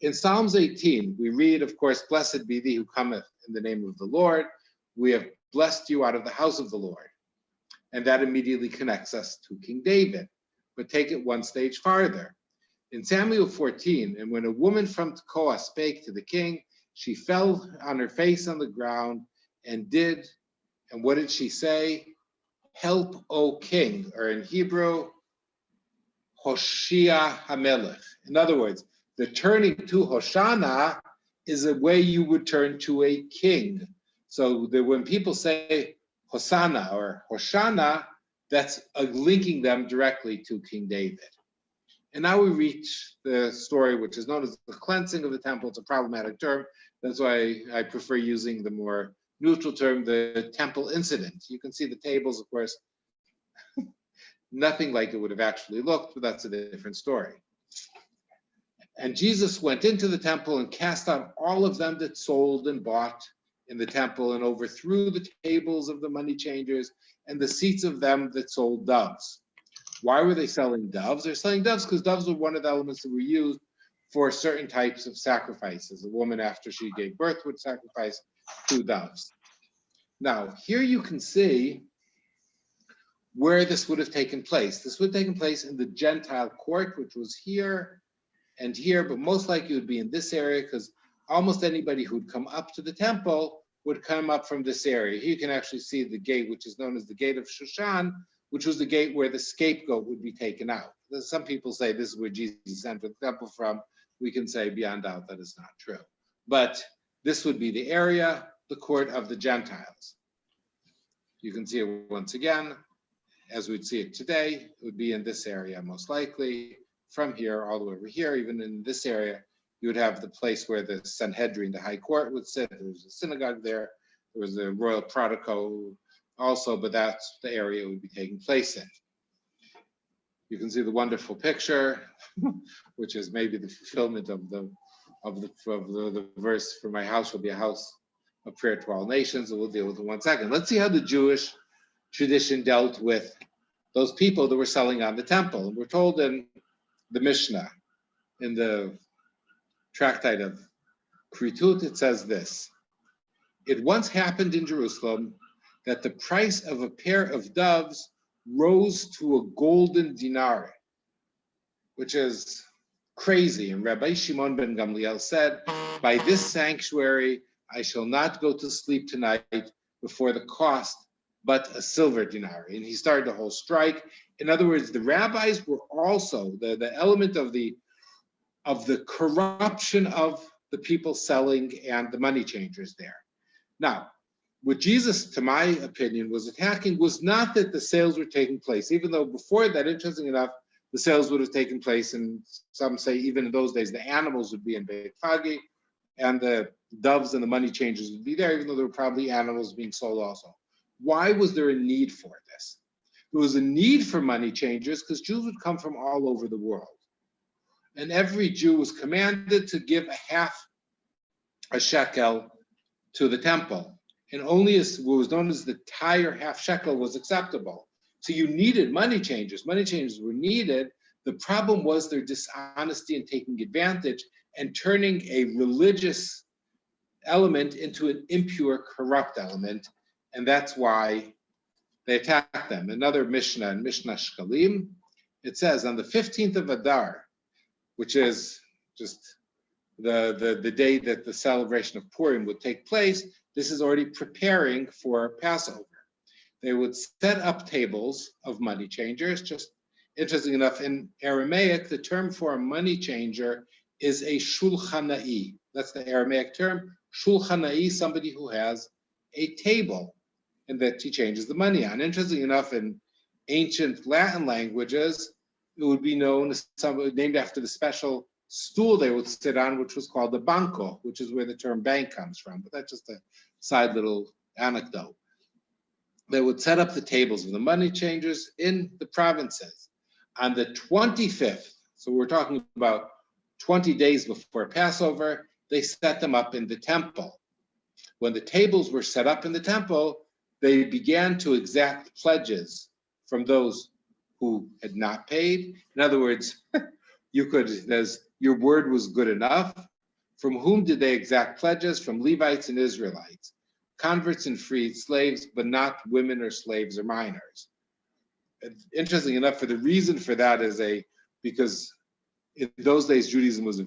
In Psalms 18, we read, of course, blessed be thee who cometh in the name of the Lord. We have blessed you out of the house of the Lord. And that immediately connects us to King David. But take it one stage farther. In Samuel 14, and when a woman from Tekoa spake to the king, she fell on her face on the ground and what did she say? Help, O king, or in Hebrew, Hoshia HaMelech. In other words, the turning to Hoshana is a way you would turn to a king. So that when people say Hosanna or Hoshana, that's linking them directly to King David. And now we reach the story which is known as the cleansing of the temple. It's a problematic term. That's why I prefer using the more neutral term, the temple incident. You can see the tables, of course, nothing like it would have actually looked, but that's a different story. And Jesus went into the temple and cast out all of them that sold and bought in the temple, and overthrew the tables of the money changers and the seats of them that sold doves. Why were they selling doves? They're selling doves because doves were one of the elements that were used for certain types of sacrifices. A woman, after she gave birth, would sacrifice 2 doves. Now, here you can see where this would have taken place. This would have taken place in the Gentile court, which was here and here, but most likely it would be in this area, because almost anybody who'd come up to the temple would come up from this area. Here you can actually see the gate, which is known as the gate of Shushan, which was the gate where the scapegoat would be taken out. Some people say this is where Jesus entered the temple from. We can say beyond doubt that is not true. But this would be the area, the court of the Gentiles. You can see it once again, as we'd see it today. It would be in this area most likely. From here all the way over here, even in this area, you would have the place where the Sanhedrin, the high court, would sit. There was a synagogue there. There was a royal protocol also, but that's the area it would be taking place in. You can see the wonderful picture, which is maybe the fulfillment of the verse, for my house will be a house of prayer to all nations, and we'll deal with it in 1 second. Let's see how the Jewish tradition dealt with those people that were selling on the temple. And we're told in the Mishnah, in the tractate of Kritut, it says this: it once happened in Jerusalem that the price of a pair of doves rose to a golden dinar, which is crazy. And Rabbi Shimon ben Gamliel said, by this sanctuary, I shall not go to sleep tonight before the cost but a silver dinar. And he started a whole strike. In other words, the rabbis were also, the element of the of the corruption of the people selling and the money changers there. Now, what Jesus, to my opinion, was attacking was not that the sales were taking place, even though before that, interesting enough, the sales would have taken place, and some say even in those days, the animals would be in Bethphage, and the doves and the money changers would be there, even though there were probably animals being sold also. Why was there a need for this? There was a need for money changers because Jews would come from all over the world. And every Jew was commanded to give a shekel to the temple. And only what was known as the entire half shekel was acceptable. So you needed money changers. Money changers were needed. The problem was their dishonesty and taking advantage and turning a religious element into an impure, corrupt element. And that's why they attacked them. Another Mishnah, in Mishnah Shkalim, it says on the 15th of Adar, which is just the day that the celebration of Purim would take place, this is already preparing for Passover. They would set up tables of money changers. Just interesting enough, in Aramaic, the term for a money changer is a shulchanai. That's the Aramaic term. Shulchanai, somebody who has a table and that he changes the money on. Interesting enough, in ancient Latin languages, it would be known as named after the special stool they would sit on, which was called the banco, which is where the term bank comes from. But that's just a side little anecdote. They would set up the tables of the money changers in the provinces. On the 25th, so we're talking about 20 days before Passover, they set them up in the temple. When the tables were set up in the temple, they began to exact pledges from those who had not paid. In other words, your word was good enough. From whom did they exact pledges? From Levites and Israelites, converts and freed slaves, but not women or slaves or minors. Interesting enough, for the reason for that is because in those days, Judaism was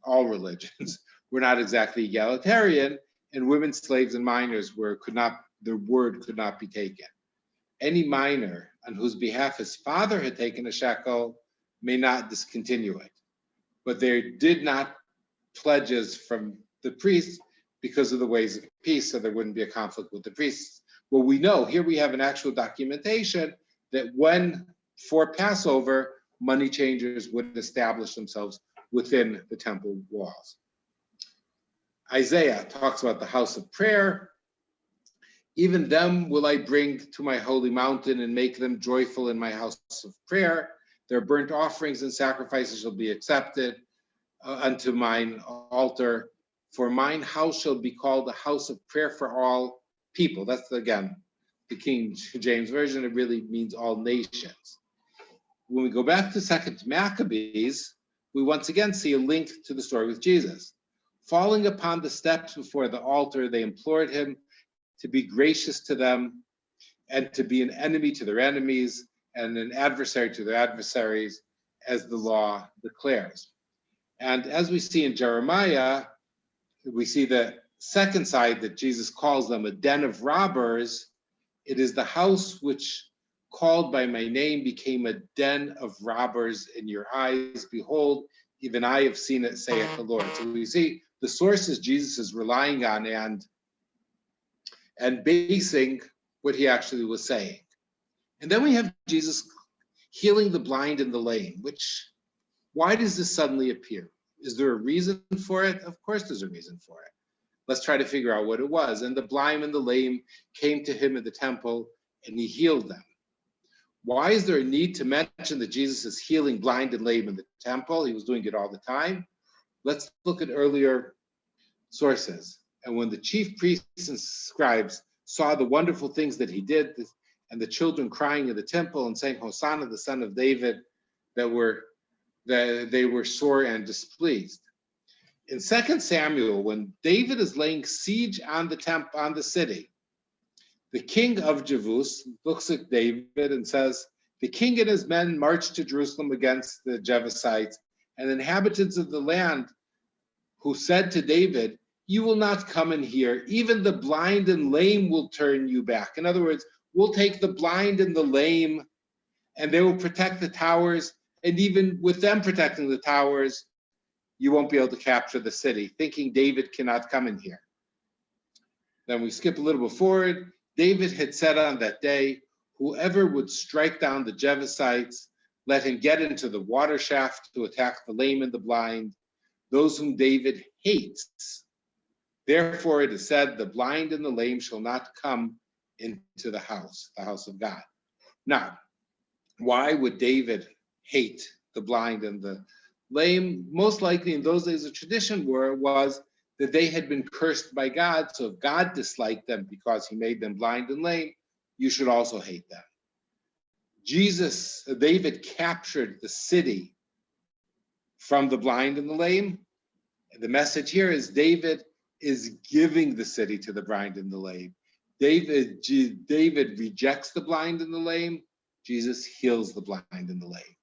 all religions were not exactly egalitarian, and women, slaves, and minors their word could not be taken. Any minor on whose behalf his father had taken a shekel may not discontinue it. But there did not pledges from the priests because of the ways of peace, so there wouldn't be a conflict with the priests. Well, we know here we have an actual documentation that for Passover, money changers would establish themselves within the temple walls. Isaiah talks about the house of prayer. Even them will I bring to my holy mountain and make them joyful in my house of prayer. Their burnt offerings and sacrifices shall be accepted unto mine altar. For mine house shall be called the house of prayer for all people. That's, again, the King James Version. It really means all nations. When we go back to 2nd Maccabees, we once again see a link to the story with Jesus. Falling upon the steps before the altar, they implored him to be gracious to them and to be an enemy to their enemies and an adversary to their adversaries, as the law declares. And as we see in Jeremiah, we see the second side that Jesus calls them a den of robbers. It is the house which called by my name became a den of robbers in your eyes. Behold, even I have seen it, saith the Lord. So we see the sources Jesus is relying on and basing what he actually was saying. And then we have Jesus healing the blind and the lame, why does this suddenly appear? Is there a reason for it? Of course there's a reason for it. Let's try to figure out what it was. And the blind and the lame came to him at the temple and he healed them. Why is there a need to mention that Jesus is healing blind and lame in the temple? He was doing it all the time. Let's look at earlier sources. And when the chief priests and scribes saw the wonderful things that he did, and the children crying in the temple and saying, Hosanna, the son of David, they were sore and displeased. In 2 Samuel, when David is laying siege on the city, the king of Jebus looks at David and says, the king and his men marched to Jerusalem against the Jebusites, and inhabitants of the land who said to David, you will not come in here. Even the blind and lame will turn you back. In other words, we'll take the blind and the lame, and they will protect the towers, And even with them protecting the towers, you won't be able to capture the city, thinking David cannot come in here. Then we skip a little bit forward. David had said on that day, whoever would strike down the Jebusites, let him get into the water shaft to attack the lame and the blind, those whom David hates. Therefore it is said, the blind and the lame shall not come into the house of God. Now, why would David hate the blind and the lame? Most likely in those days, the tradition was that they had been cursed by God. So if God disliked them because he made them blind and lame, you should also hate them. David captured the city from the blind and the lame. And the message here is David is giving the city to the blind and the lame. David rejects the blind and the lame. Jesus heals the blind and the lame.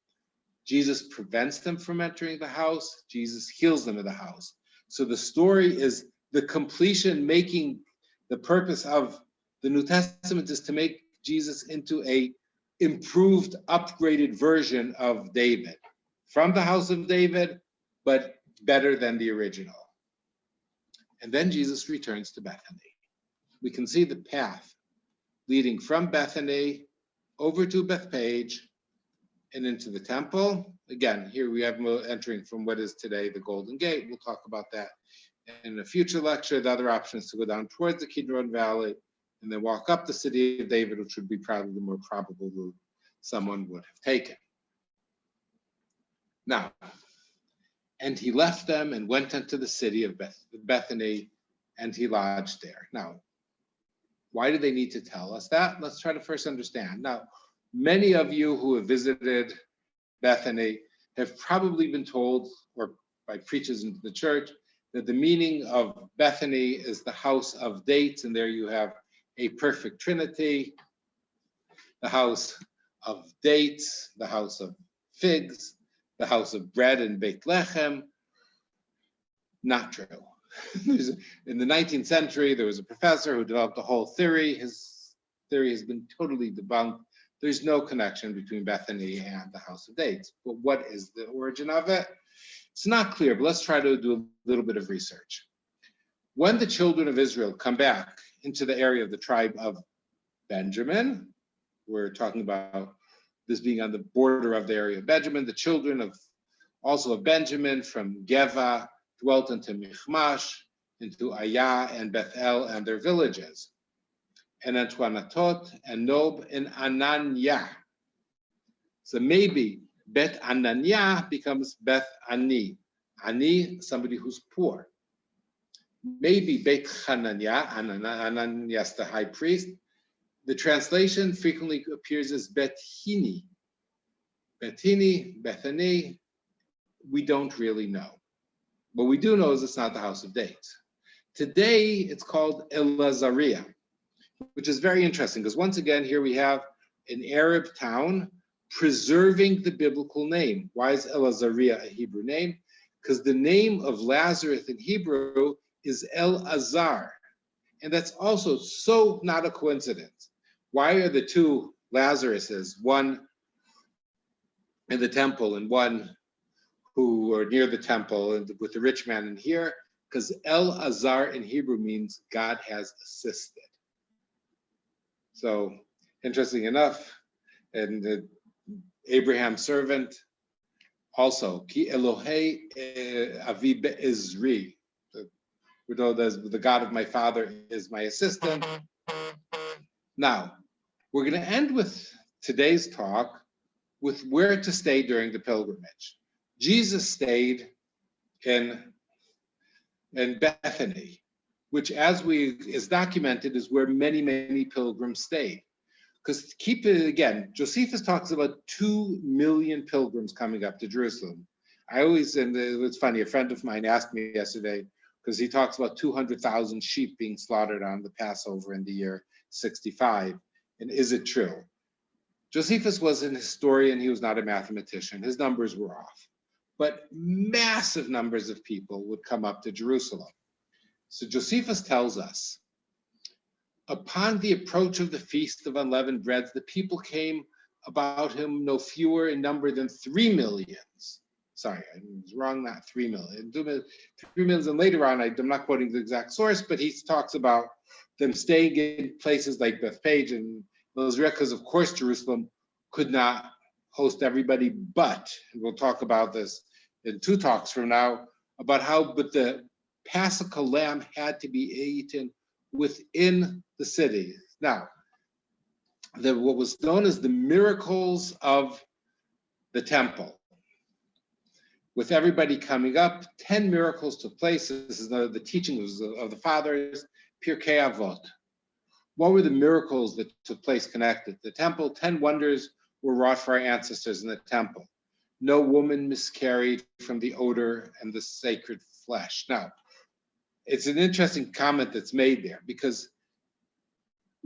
Jesus prevents them from entering the house. Jesus heals them in the house. So the story is the completion, making the purpose of the New Testament is to make Jesus into a improved, upgraded version of David, from the house of David, but better than the original. And then Jesus returns to Bethany. We can see the path leading from Bethany over to Bethphage and into the temple. Again, here we have entering from what is today the Golden Gate. We'll talk about that in a future lecture. The other option is to go down towards the Kidron Valley and then walk up the city of David, which would be probably the more probable route someone would have taken. Now, and he left them and went into the city of Bethany, and he lodged there. Now, why do they need to tell us that? Let's try to first understand. Now, many of you who have visited Bethany have probably been told, or by preachers in the church, that the meaning of Bethany is the house of dates, and there you have a perfect trinity, the house of dates, the house of figs, the house of bread and baked lechem. Not true. In the 19th century, there was a professor who developed a whole theory. His theory has been totally debunked. There's no connection between Bethany and the house of dates. But what is the origin of it? It's not clear, but let's try to do a little bit of research. When the children of Israel come back into the area of the tribe of Benjamin, we're talking about this being on the border of the area of Benjamin, the children of also of Benjamin from Geva dwelt into Michmash, into Ayah and Bethel and their villages, and Antoanatot and Nob and Ananiah. So maybe Bet Ananiah becomes Beth Ani. Ani, somebody who's poor. Maybe Beit Hananiah, Ananias the high priest. The translation frequently appears as Bethini. Bethini, Bethany, we don't really know. What we do know is it's not the house of dates. Today, it's called Elazariah, which is very interesting because once again, here we have an Arab town preserving the biblical name. Why is Elazariah a Hebrew name? Because the name of Lazarus in Hebrew is El-Azar. And that's also so not a coincidence. Why are the two Lazaruses, one in the temple and one who are near the temple and with the rich man in here? Because El-Azar in Hebrew means God has assisted. So interesting enough, and Abraham's servant also, Ki Elohei Avi Be'ezri. We're told as the God of my father is my assistant. Now, we're going to end with today's talk with where to stay during the pilgrimage. Jesus stayed in Bethany, which is documented is where many, many pilgrims stayed. Because keep it again, Josephus talks about 2 million pilgrims coming up to Jerusalem. And it's funny, a friend of mine asked me yesterday, because he talks about 200,000 sheep being slaughtered on the Passover in the year 65. And is it true? Josephus was an historian, he was not a mathematician. His numbers were off. But massive numbers of people would come up to Jerusalem. So Josephus tells us, upon the approach of the Feast of Unleavened Breads, the people came about him no fewer in number than 3 millions. Sorry, I was wrong, not 3 million. 3 millions, and later on, I'm not quoting the exact source, but he talks about them staying in places like Bethphage and Lazarus, because of course Jerusalem could not host everybody, but, and we'll talk about this in 2 talks from now, about how, but the Paschal lamb had to be eaten within the city. Now, what was known as the miracles of the temple, with everybody coming up, 10 miracles took place. This is the teaching of the fathers, Pirkei Avot. What were the miracles that took place connected to the temple? 10 wonders were wrought for our ancestors in the temple. No woman miscarried from the odor and the sacred flesh. Now, it's an interesting comment that's made there, because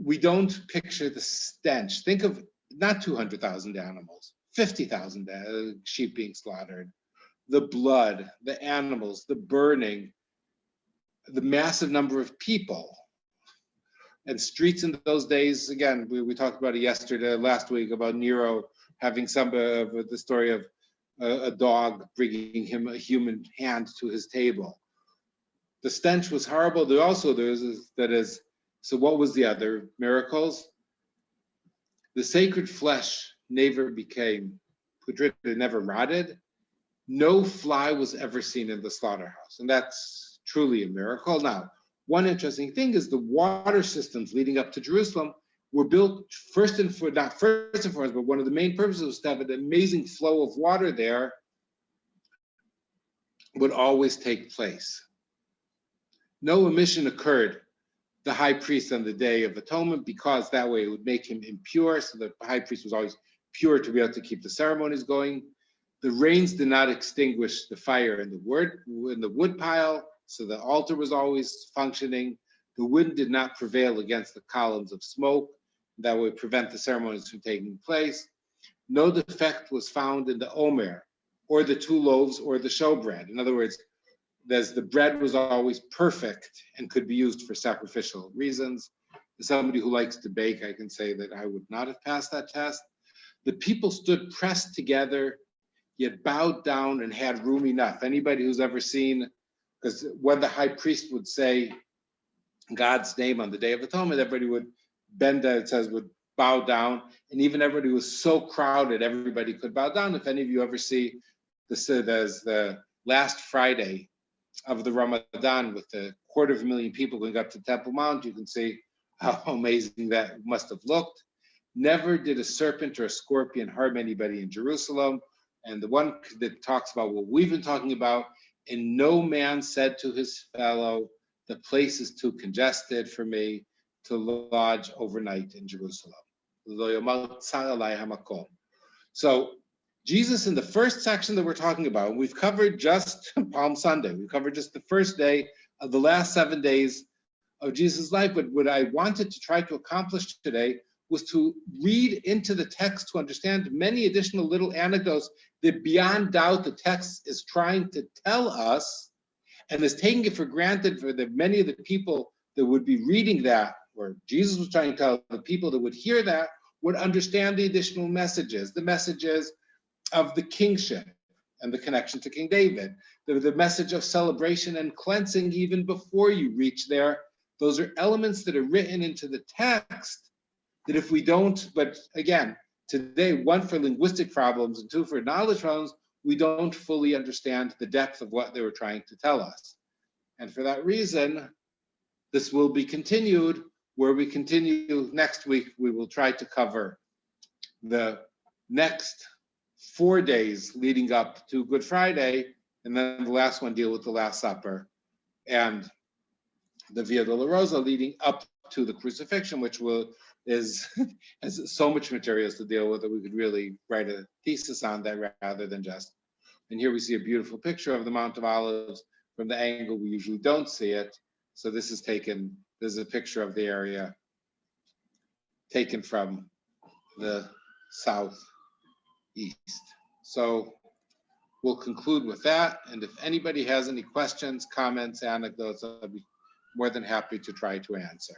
we don't picture the stench. Think of not 200,000 animals, 50,000 sheep being slaughtered, the blood, the animals, the burning, the massive number of people. And streets in those days, again, we talked about it last week, about Nero having the story of a dog bringing him a human hand to his table. The stench was horrible. So what was the other miracles? The sacred flesh never became putrid, it never rotted. No fly was ever seen in the slaughterhouse, and that's truly a miracle. Now, one interesting thing is the water systems leading up to Jerusalem were built not first and foremost, but one of the main purposes was to have an amazing flow of water there would always take place. No omission occurred the high priest on the Day of Atonement, because that way it would make him impure, so the high priest was always pure to be able to keep the ceremonies going. The rains did not extinguish the fire in the wood pile, so the altar was always functioning. The wind did not prevail against the columns of smoke that would prevent the ceremonies from taking place. No defect was found in the omer, or the 2 loaves, or the showbread. In other words, the bread was always perfect and could be used for sacrificial reasons. As somebody who likes to bake, I can say that I would not have passed that test. The people stood pressed together, yet bowed down and had room enough. Anybody who's ever seen, because when the high priest would say God's name on the Day of Atonement, everybody would bend, would bow down, and even everybody was so crowded, everybody could bow down. If any of you ever see there's the last Friday of the Ramadan with the 250,000 people going up to Temple Mount, you can see how amazing that must have looked. Never did a serpent or a scorpion harm anybody in Jerusalem. And the one that talks about what we've been talking about, and no man said to his fellow, the place is too congested for me to lodge overnight in Jerusalem. So Jesus, in the first section that we're talking about, we've covered just Palm Sunday. We've covered just the first day of the last 7 days of Jesus' life. But what I wanted to try to accomplish today was to read into the text to understand many additional little anecdotes that beyond doubt the text is trying to tell us, and is taking it for granted for many of the people that would be reading that, or Jesus was trying to tell the people that would hear that, would understand the additional messages, the messages of the kingship and the connection to King David, the message of celebration and cleansing even before you reach there. Those are elements that are written into the text that if we don't, but again, today, 1 for linguistic problems and 2 for knowledge problems, we don't fully understand the depth of what they were trying to tell us. And for that reason, this will be continued, where we continue next week. We will try to cover the next 4 days leading up to Good Friday, and then the last one deal with the Last Supper and the Via Dolorosa leading up to the crucifixion, which has so much materials to deal with that we could really write a thesis on that rather than just. And here we see a beautiful picture of the Mount of Olives from the angle we usually don't see it. So this is a picture of the area taken from the southeast. So we'll conclude with that. And if anybody has any questions, comments, anecdotes, I'll be more than happy to try to answer.